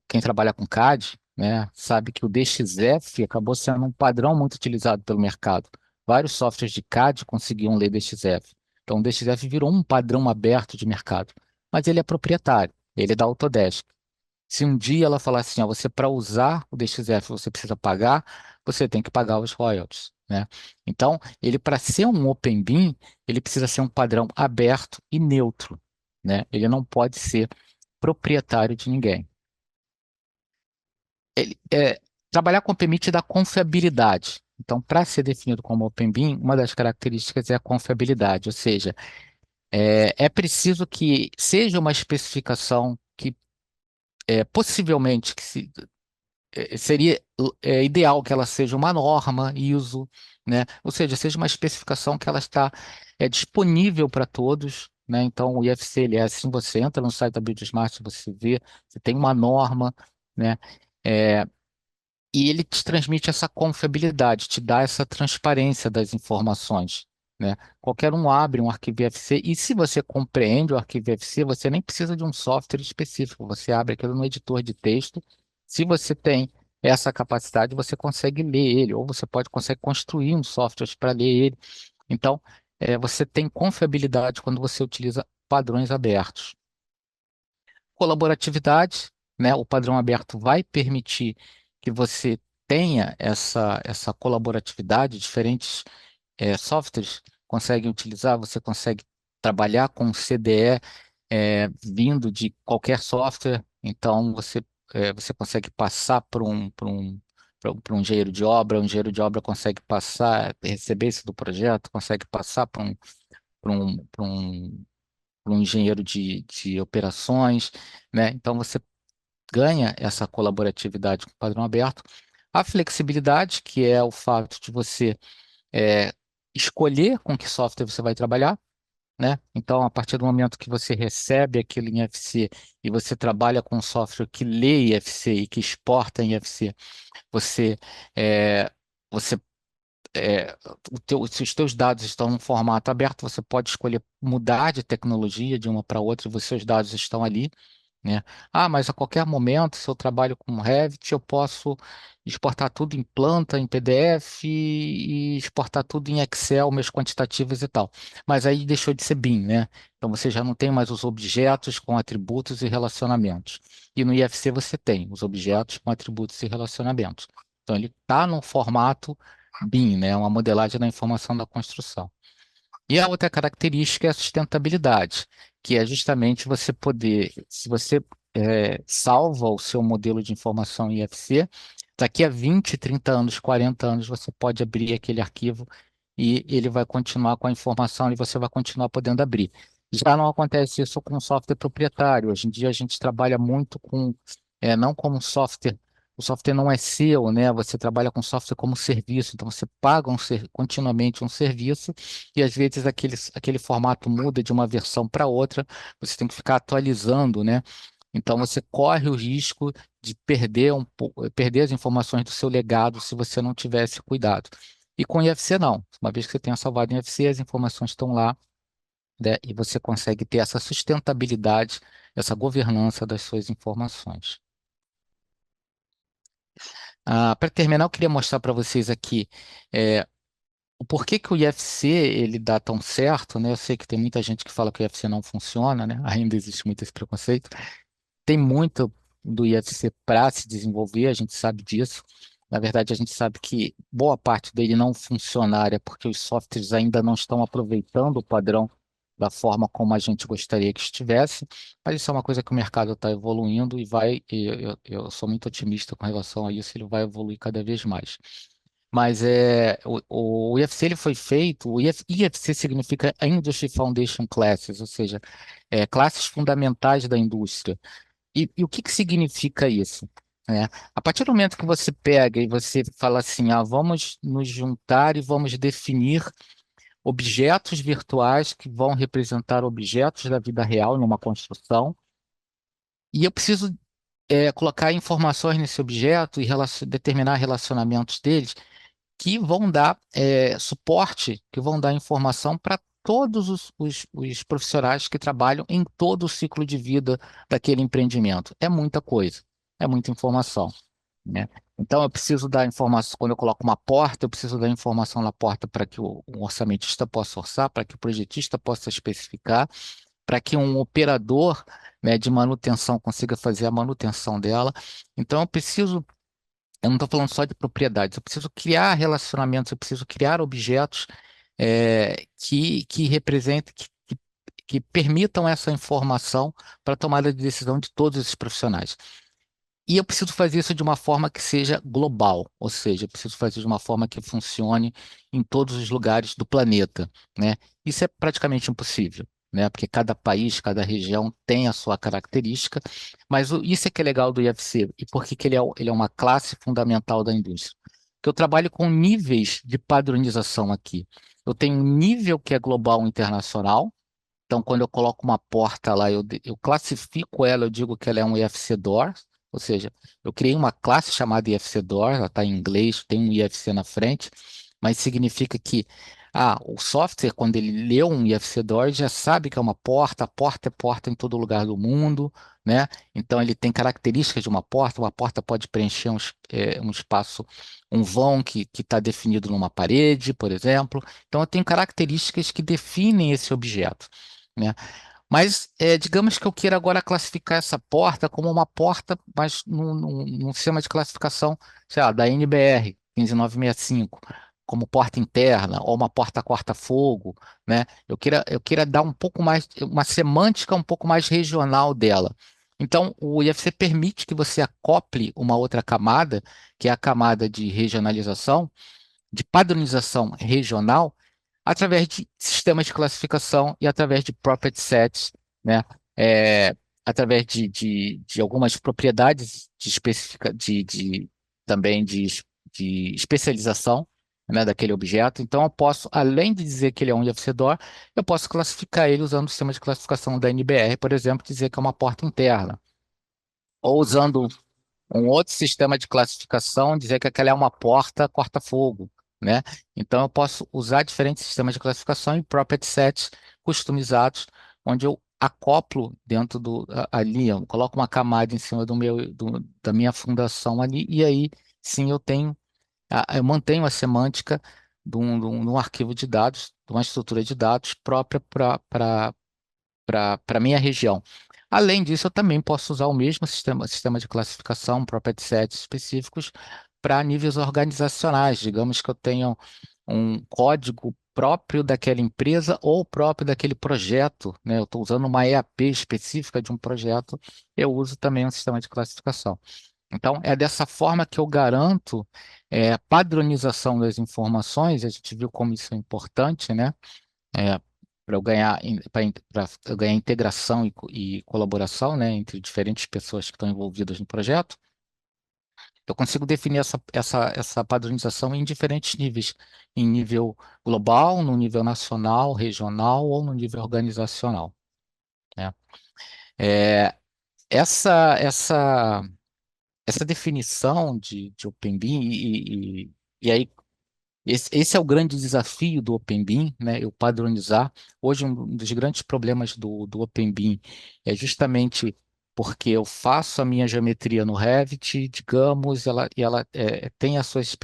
quem trabalha com CAD, né, sabe que o DXF acabou sendo um padrão muito utilizado pelo mercado. Vários softwares de CAD conseguiam ler DXF. Então, o DXF virou um padrão aberto de mercado, mas ele é proprietário, ele é da Autodesk. Se um dia ela falar assim, você para usar o DXF você precisa pagar, você tem que pagar os royalties, né? Então, ele para ser um Open BIM, ele precisa ser um padrão aberto e neutro, né? Ele não pode ser proprietário de ninguém. Trabalhar com permite dá confiabilidade. Então, para ser definido como Open BIM, uma das características é a confiabilidade, ou seja, é preciso que seja uma especificação que possivelmente seria ideal que ela seja uma norma ISO, né? Ou seja, seja uma especificação que ela está disponível para todos, né? Então, o IFC, ele é assim, você entra no site da BuildSmart, você vê, você tem uma norma, né? É, e ele te transmite essa confiabilidade, te dá essa transparência das informações, né? Qualquer um abre um arquivo IFC e se você compreende o arquivo IFC, você nem precisa de um software específico. Você abre aquilo no editor de texto. Se você tem essa capacidade, você consegue ler ele, ou você consegue construir um software para ler ele. Então, você tem confiabilidade quando você utiliza padrões abertos. Colaboratividade, né? O padrão aberto vai permitir que você tenha essa colaboratividade, diferentes softwares conseguem utilizar, você consegue trabalhar com CDE vindo de qualquer software, então você consegue passar para um engenheiro de obra, o engenheiro de obra consegue passar, receber isso do projeto, consegue passar para um engenheiro de operações, né? Então você ganha essa colaboratividade com o padrão aberto. A flexibilidade, que é o fato de você é, escolher com que software você vai trabalhar, né? Então, a partir do momento que você recebe aquilo em IFC e você trabalha com um software que lê IFC e que exporta em IFC, você, é, você se os teus dados estão no formato aberto, você pode escolher mudar de tecnologia de uma para outra e os seus dados estão ali, né? Mas a qualquer momento, se eu trabalho com Revit, eu posso exportar tudo em planta, em PDF e exportar tudo em Excel, meus quantitativos e tal. Mas aí deixou de ser BIM, né? Então você já não tem mais os objetos com atributos e relacionamentos. E no IFC você tem os objetos com atributos e relacionamentos. Então ele está no formato BIM, né? Uma modelagem da informação da construção. E a outra característica é a sustentabilidade, que é justamente você poder, se você salva o seu modelo de informação IFC, daqui a 20, 30 anos, 40 anos, você pode abrir aquele arquivo e ele vai continuar com a informação e você vai continuar podendo abrir. Já não acontece isso com software proprietário. Hoje em dia a gente trabalha muito com, não como software, o software não é seu, né? Você trabalha com software como serviço, então você paga continuamente um serviço e às vezes aquele formato muda de uma versão para outra, você tem que ficar atualizando, né? Então você corre o risco de perder perder as informações do seu legado se você não tivesse cuidado. E com IFC não. Uma vez que você tenha salvado em IFC, as informações estão lá, né? E você consegue ter essa sustentabilidade, essa governança das suas informações. Para terminar, eu queria mostrar para vocês aqui é, o porquê que o IFC ele dá tão certo, né? Eu sei que tem muita gente que fala que o IFC não funciona, né? Ainda existe muito esse preconceito. Tem muito do IFC para se desenvolver, a gente sabe disso. Na verdade, a gente sabe que boa parte dele não funcionar é porque os softwares ainda não estão aproveitando o padrão da forma como a gente gostaria que estivesse, mas isso é uma coisa que o mercado está evoluindo e eu sou muito otimista com relação a isso, ele vai evoluir cada vez mais. Mas o IFC ele foi feito, IFC significa Industry Foundation Classes, ou seja, classes fundamentais da indústria. E o que que significa isso? Né? A partir do momento que você pega e você fala assim, vamos nos juntar e vamos definir objetos virtuais que vão representar objetos da vida real numa construção, e eu preciso colocar informações nesse objeto e determinar relacionamentos deles que vão dar suporte, que vão dar informação para todos os profissionais que trabalham em todo o ciclo de vida daquele empreendimento. É muita coisa, é muita informação, né? Então, eu preciso dar informação, quando eu coloco uma porta, eu preciso dar informação na porta para que o orçamentista possa orçar, para que o projetista possa especificar, para que um operador, né, de manutenção consiga fazer a manutenção dela. Então, eu não estou falando só de propriedades, eu preciso criar relacionamentos, eu preciso criar objetos que representem, que permitam essa informação para a tomada de decisão de todos esses profissionais. E eu preciso fazer isso de uma forma que seja global, ou seja, eu preciso fazer de uma forma que funcione em todos os lugares do planeta, né? Isso é praticamente impossível, né? Porque cada país, cada região tem a sua característica, mas isso é que é legal do IFC, e por que que ele é uma classe fundamental da indústria? Que eu trabalho com níveis de padronização aqui. Eu tenho um nível que é global internacional, então, quando eu coloco uma porta lá, eu classifico ela, eu digo que ela é um IFC Door, ou seja, eu criei uma classe chamada IFC Door, ela está em inglês, tem um IFC na frente, mas significa que o software, quando ele lê um IFC Door, já sabe que é uma porta, a porta é porta em todo lugar do mundo, né? Então, ele tem características de uma porta pode preencher um espaço, um vão que está definido numa parede, por exemplo. Então, eu tenho características que definem esse objeto, né? Mas digamos que eu queira agora classificar essa porta como uma porta, mas num sistema de classificação, sei lá, da NBR 15965, como porta interna, ou uma porta corta-fogo, né? Eu queira dar um pouco mais, uma semântica um pouco mais regional dela. Então, o IFC permite que você acople uma outra camada, que é a camada de regionalização, de padronização regional, através de sistemas de classificação e através de property sets, né? É, através de algumas propriedades também de especialização, né, daquele objeto. Então, eu posso, além de dizer que ele é um IFC-DOR, eu posso classificar ele usando o sistema de classificação da NBR, por exemplo, dizer que é uma porta interna. Ou usando um outro sistema de classificação, dizer que aquela é uma porta corta-fogo, né? Então eu posso usar diferentes sistemas de classificação e property sets customizados, onde eu acoplo dentro ali, eu coloco uma camada em cima da minha fundação ali, e aí sim eu mantenho a semântica de um arquivo de dados, de uma estrutura de dados própria para a minha região. Além disso, eu também posso usar o mesmo sistema de classificação, property sets específicos para níveis organizacionais. Digamos que eu tenho um código próprio daquela empresa ou próprio daquele projeto, né? Eu estou usando uma EAP específica de um projeto, eu uso também um sistema de classificação. Então, é dessa forma que eu garanto a padronização das informações. A gente viu como isso é importante, né? Para eu ganhar, para eu ganhar integração e colaboração, né, entre diferentes pessoas que estão envolvidas no projeto. Eu consigo definir essa padronização em diferentes níveis, em nível global, no nível nacional, regional ou no nível organizacional, né? É, essa, essa, essa definição de Open BIM e aí esse é o grande desafio do Open BIM, né? Eu padronizar. Hoje, um dos grandes problemas do Open BIM é justamente porque eu faço a minha geometria no Revit, digamos, ela tem as suas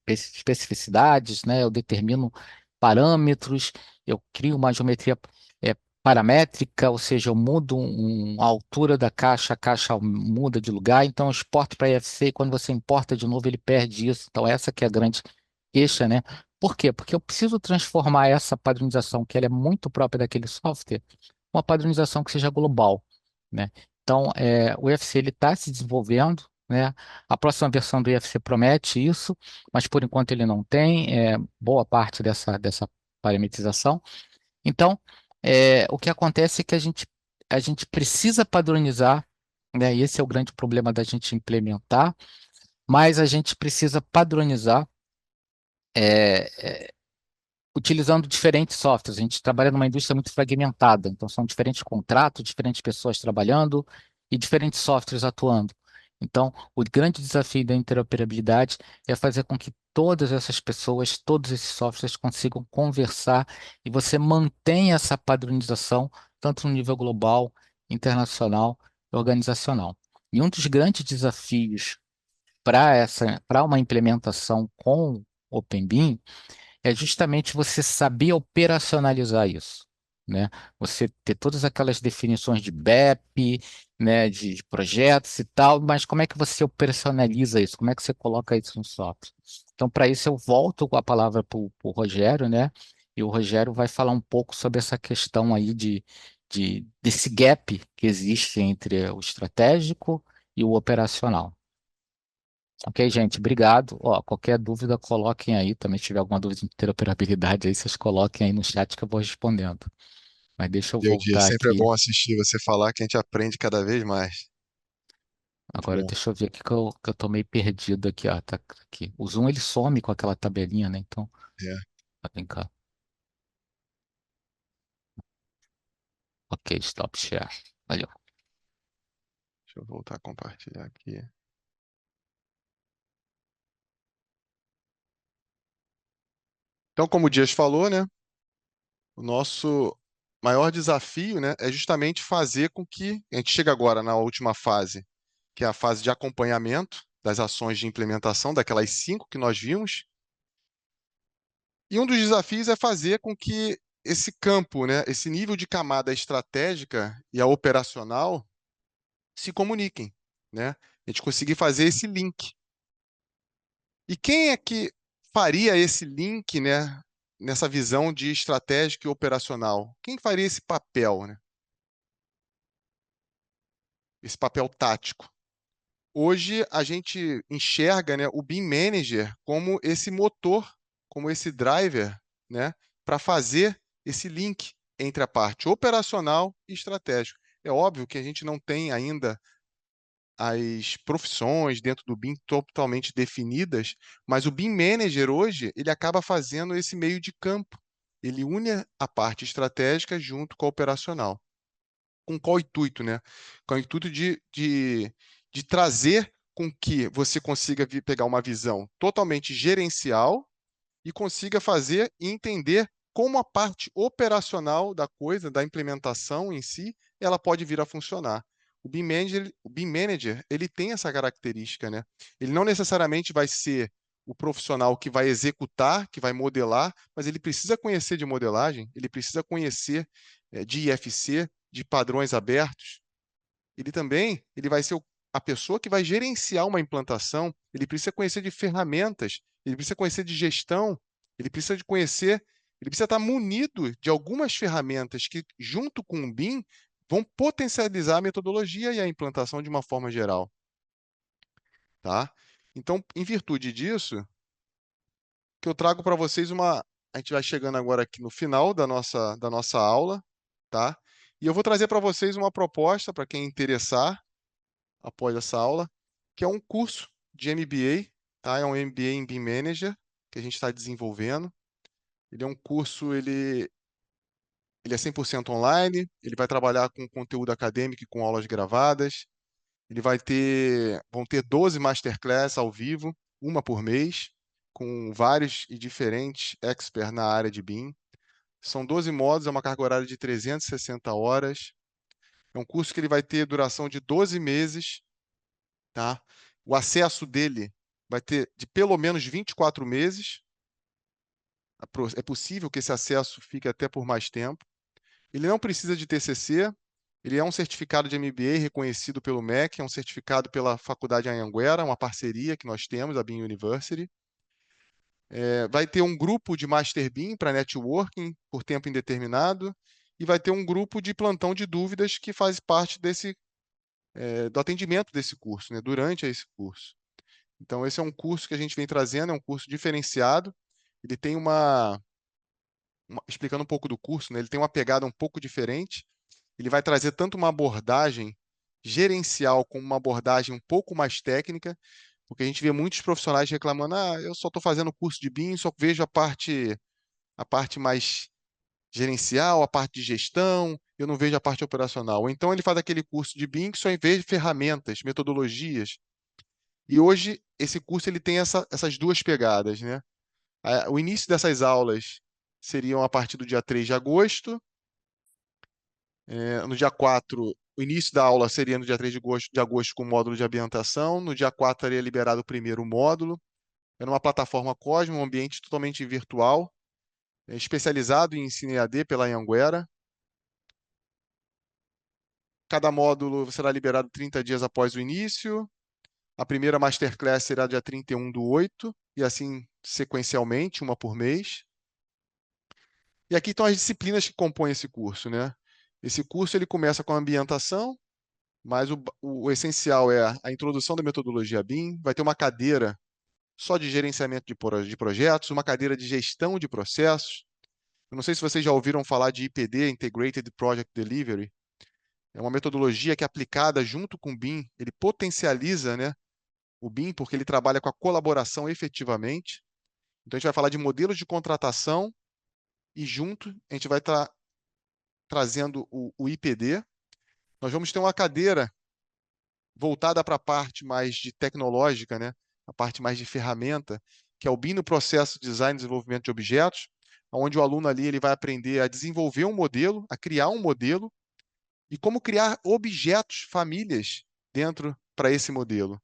especificidades, né? Eu determino parâmetros, eu crio uma geometria é, paramétrica, ou seja, eu mudo a altura da caixa, a caixa muda de lugar, então eu exporto para IFC e quando você importa de novo, ele perde isso. Então, essa que é a grande queixa, né? Por quê? Porque eu preciso transformar essa padronização, que ela é muito própria daquele software, uma padronização que seja global, né? Então, o UFC ele está se desenvolvendo, né? A próxima versão do UFC promete isso, mas por enquanto ele não tem boa parte dessa parametrização. Então, o que acontece é que a gente precisa padronizar, né? E esse é o grande problema da gente implementar, mas a gente precisa padronizar é, utilizando diferentes softwares. A gente trabalha numa indústria muito fragmentada, então são diferentes contratos, diferentes pessoas trabalhando e diferentes softwares atuando. Então, o grande desafio da interoperabilidade é fazer com que todas essas pessoas, todos esses softwares consigam conversar e você mantenha essa padronização, tanto no nível global, internacional e organizacional. E um dos grandes desafios para uma implementação com OpenBIM é justamente você saber operacionalizar isso, né? Você ter todas aquelas definições de BEP, né, de projetos e tal, mas como é que você operacionaliza isso? Como é que você coloca isso no software? Então, para isso, eu volto com a palavra para o Rogério, né? E o Rogério vai falar um pouco sobre essa questão aí desse gap que existe entre o estratégico e o operacional. Ok, gente, obrigado. Ó, qualquer dúvida, coloquem aí. Também se tiver alguma dúvida de interoperabilidade aí, vocês coloquem aí no chat que eu vou respondendo. Mas deixa eu
Meu dia,
voltar
sempre é
aqui.
bom assistir você falar que a gente aprende cada vez mais. Muito
Agora
bom.
deixa eu ver aqui que eu tô meio perdido aqui, ó. Tá aqui. O Zoom ele some com aquela tabelinha, né? Então,
É,
vem cá. Ok, stop share. Valeu.
deixa eu voltar a compartilhar aqui. Então, como o Dias falou, né, o nosso maior desafio, né, é justamente fazer com que a gente chegue agora na última fase, que é a fase de acompanhamento das ações de implementação, daquelas 5 que nós vimos. E um dos desafios é fazer com que esse campo, né, esse nível de camada estratégica e a operacional se comuniquem, né? A gente conseguir fazer esse link. E quem é que faria esse link, né, nessa visão de estratégica e operacional? Quem faria esse papel, né? Esse papel tático? Hoje a gente enxerga, né, o BIM Manager como esse motor, como esse driver, né, para fazer esse link entre a parte operacional e estratégica. É óbvio que a gente não tem ainda as profissões dentro do BIM totalmente definidas, mas o BIM Manager hoje, ele acaba fazendo esse meio de campo. Ele une a parte estratégica junto com a operacional. Com qual intuito, né? Com o intuito de trazer com que você consiga pegar uma visão totalmente gerencial e consiga fazer e entender como a parte operacional da coisa, da implementação em si, ela pode vir a funcionar. O BIM Manager, ele tem essa característica, né? Ele não necessariamente vai ser o profissional que vai executar, que vai modelar, mas ele precisa conhecer de modelagem, ele precisa conhecer de IFC, de padrões abertos. Ele vai ser a pessoa que vai gerenciar uma implantação, ele precisa conhecer de ferramentas, ele precisa conhecer de gestão, ele precisa de conhecer ele precisa estar munido de algumas ferramentas que, junto com o BIM, vão potencializar a metodologia e a implantação de uma forma geral, tá? Então, em virtude disso, que eu trago para vocês uma. A gente vai chegando agora aqui no final da nossa aula, tá? E eu vou trazer para vocês uma proposta para quem interessar após essa aula, que é um curso de MBA, tá? É um MBA em BIM Manager que a gente está desenvolvendo. Ele é um curso, ele é 100% online, ele vai trabalhar com conteúdo acadêmico e com aulas gravadas. Vão ter 12 masterclass ao vivo, uma por mês, com vários e diferentes experts na área de BIM. São 12 módulos, é uma carga horária de 360 horas. É um curso que ele vai ter duração de 12 meses, tá? O acesso dele vai ter de pelo menos 24 meses. É possível que esse acesso fique até por mais tempo. Ele não precisa de TCC, ele é um certificado de MBA reconhecido pelo MEC, é um certificado pela Faculdade Anhanguera, uma parceria que nós temos, a BIM University. Vai ter um grupo de Master BIM para networking por tempo indeterminado e vai ter um grupo de plantão de dúvidas que faz parte do atendimento desse curso, né, durante esse curso. Então, esse é um curso que a gente vem trazendo, é um curso diferenciado. Ele tem explicando um pouco do curso, né, ele tem uma pegada um pouco diferente. Ele vai trazer tanto uma abordagem gerencial como uma abordagem um pouco mais técnica, porque a gente vê muitos profissionais reclamando: eu só estou fazendo curso de BIM, só vejo a parte mais gerencial, a parte de gestão, eu não vejo a parte operacional. Ou então ele faz aquele curso de BIM que só vê ferramentas, metodologias. E hoje esse curso ele tem essas duas pegadas, né? O início dessas aulas seriam a partir do dia 3 de agosto. No dia 4, o início da aula seria no dia 3 de agosto com o módulo de ambientação. No dia 4 estaria liberado o primeiro módulo. É numa plataforma Cosmo, um ambiente totalmente virtual, especializado em ensino EAD pela Anhanguera. Cada módulo será liberado 30 dias após o início. A primeira masterclass será dia 31/8, e assim sequencialmente, uma por mês. E aqui estão as disciplinas que compõem esse curso, né? Esse curso ele começa com a ambientação, mas o essencial é a introdução da metodologia BIM. Vai ter uma cadeira só de gerenciamento de projetos, uma cadeira de gestão de processos. Eu não sei se vocês já ouviram falar de IPD, Integrated Project Delivery. É uma metodologia que é aplicada junto com o BIM, ele potencializa, né, o BIM, porque ele trabalha com a colaboração efetivamente. Então, a gente vai falar de modelos de contratação e junto a gente vai estar trazendo o IPD. Nós vamos ter uma cadeira voltada para a parte mais de tecnológica, né? A parte mais de ferramenta, que é o BIM no processo de design e desenvolvimento de objetos, onde o aluno ali ele vai aprender a desenvolver um modelo, a criar um modelo e como criar objetos, famílias dentro para esse modelo.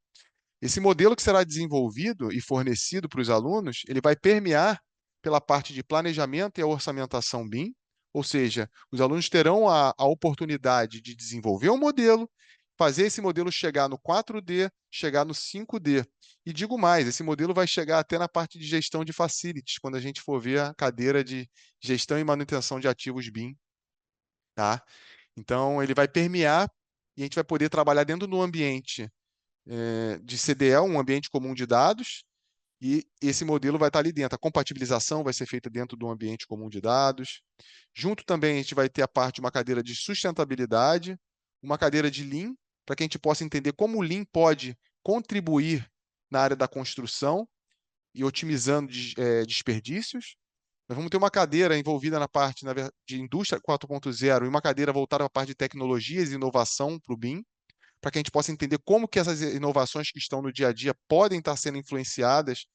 Esse modelo que será desenvolvido e fornecido para os alunos, ele vai permear pela parte de planejamento e a orçamentação BIM, ou seja, os alunos terão a oportunidade de desenvolver um modelo, fazer esse modelo chegar no 4D, chegar no 5D. E digo mais, esse modelo vai chegar até na parte de gestão de facilities, quando a gente for ver a cadeira de gestão e manutenção de ativos BIM, tá? Então, ele vai permear e a gente vai poder trabalhar dentro do ambiente de CDE, um ambiente comum de dados, e esse modelo vai estar ali dentro. A compatibilização vai ser feita dentro do ambiente comum de dados. Junto também a gente vai ter a parte de uma cadeira de sustentabilidade, uma cadeira de Lean, para que a gente possa entender como o Lean pode contribuir na área da construção e otimizando desperdícios. Nós vamos ter uma cadeira envolvida na parte de indústria 4.0 e uma cadeira voltada para a parte de tecnologias e inovação para o BIM, para que a gente possa entender como que essas inovações que estão no dia a dia podem estar sendo influenciadas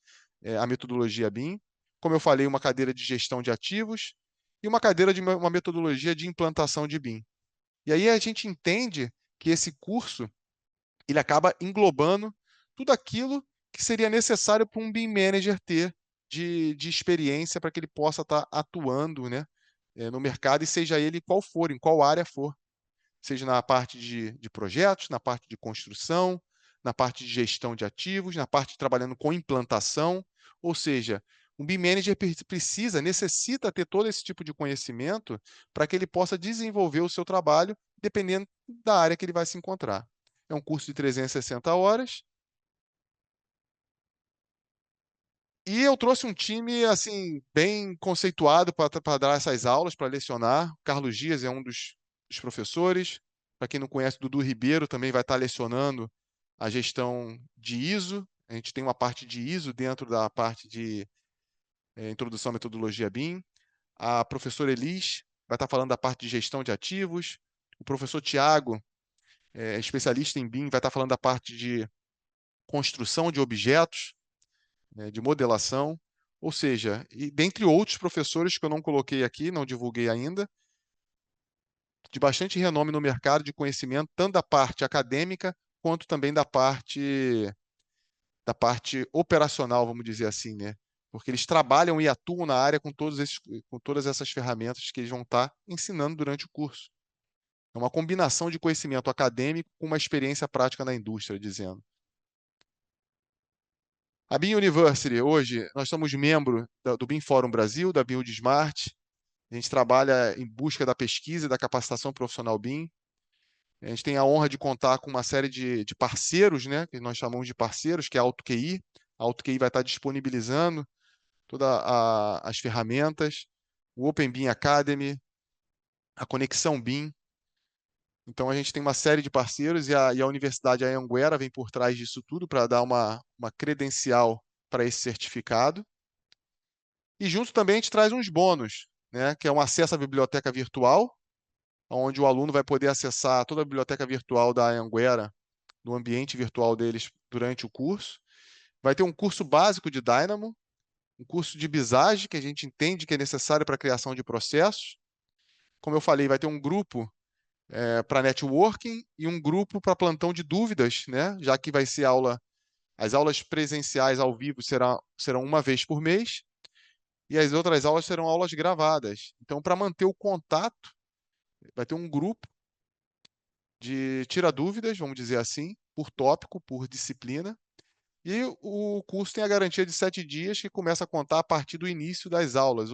a metodologia BIM. Como eu falei, uma cadeira de gestão de ativos e uma cadeira de uma metodologia de implantação de BIM. E aí a gente entende que esse curso ele acaba englobando tudo aquilo que seria necessário para um BIM Manager ter de experiência para que ele possa estar atuando, né, no mercado, e seja ele qual for, em qual área for, seja na parte de projetos, na parte de construção, na parte de gestão de ativos, na parte de trabalhando com implantação, ou seja, Um BIM Manager necessita ter todo esse tipo de conhecimento para que ele possa desenvolver o seu trabalho, dependendo da área que ele vai se encontrar. É um curso de 360 horas. E eu trouxe um time assim bem conceituado para dar essas aulas, para lecionar. O Carlos Dias é um dos professores. Para quem não conhece, Dudu Ribeiro também vai estar lecionando a gestão de ISO. A gente tem uma parte de ISO dentro da parte de introdução à metodologia BIM. A professora Elis vai estar falando da parte de gestão de ativos. O professor Tiago, especialista em BIM, vai estar falando da parte de construção de objetos, né, de modelação. Ou seja, e dentre outros professores que eu não coloquei aqui, não divulguei ainda, de bastante renome no mercado de conhecimento, tanto da parte acadêmica quanto também da parte operacional, vamos dizer assim, né? Porque eles trabalham e atuam na área com todas essas ferramentas que eles vão estar ensinando durante o curso. É uma combinação de conhecimento acadêmico com uma experiência prática na indústria, dizendo. A BIM University, hoje, nós somos membro do BIM Fórum Brasil, da Build Smart. A gente trabalha em busca da pesquisa e da capacitação profissional BIM. A gente tem a honra de contar com uma série de parceiros, né, que nós chamamos de parceiros, que é a AutoQI. A AutoQI vai estar disponibilizando todas as ferramentas, o Open BIM Academy, a Conexão BIM. Então a gente tem uma série de parceiros e a Universidade Anhanguera vem por trás disso tudo para dar uma credencial para esse certificado. E junto também a gente traz uns bônus, né, que é um acesso à biblioteca virtual, onde o aluno vai poder acessar toda a biblioteca virtual da Anhanguera no ambiente virtual deles durante o curso. Vai ter um curso básico de Dynamo, um curso de bisagem, que a gente entende que é necessário para a criação de processos. Como eu falei, vai ter um grupo para networking e um grupo para plantão de dúvidas, né? Já que vai ser as aulas presenciais ao vivo serão uma vez por mês e as outras aulas serão aulas gravadas. Então, para manter o contato, vai ter um grupo de tira dúvidas, vamos dizer assim, por tópico, por disciplina. E o curso tem a garantia de 7 dias, que começa a contar a partir do início das aulas.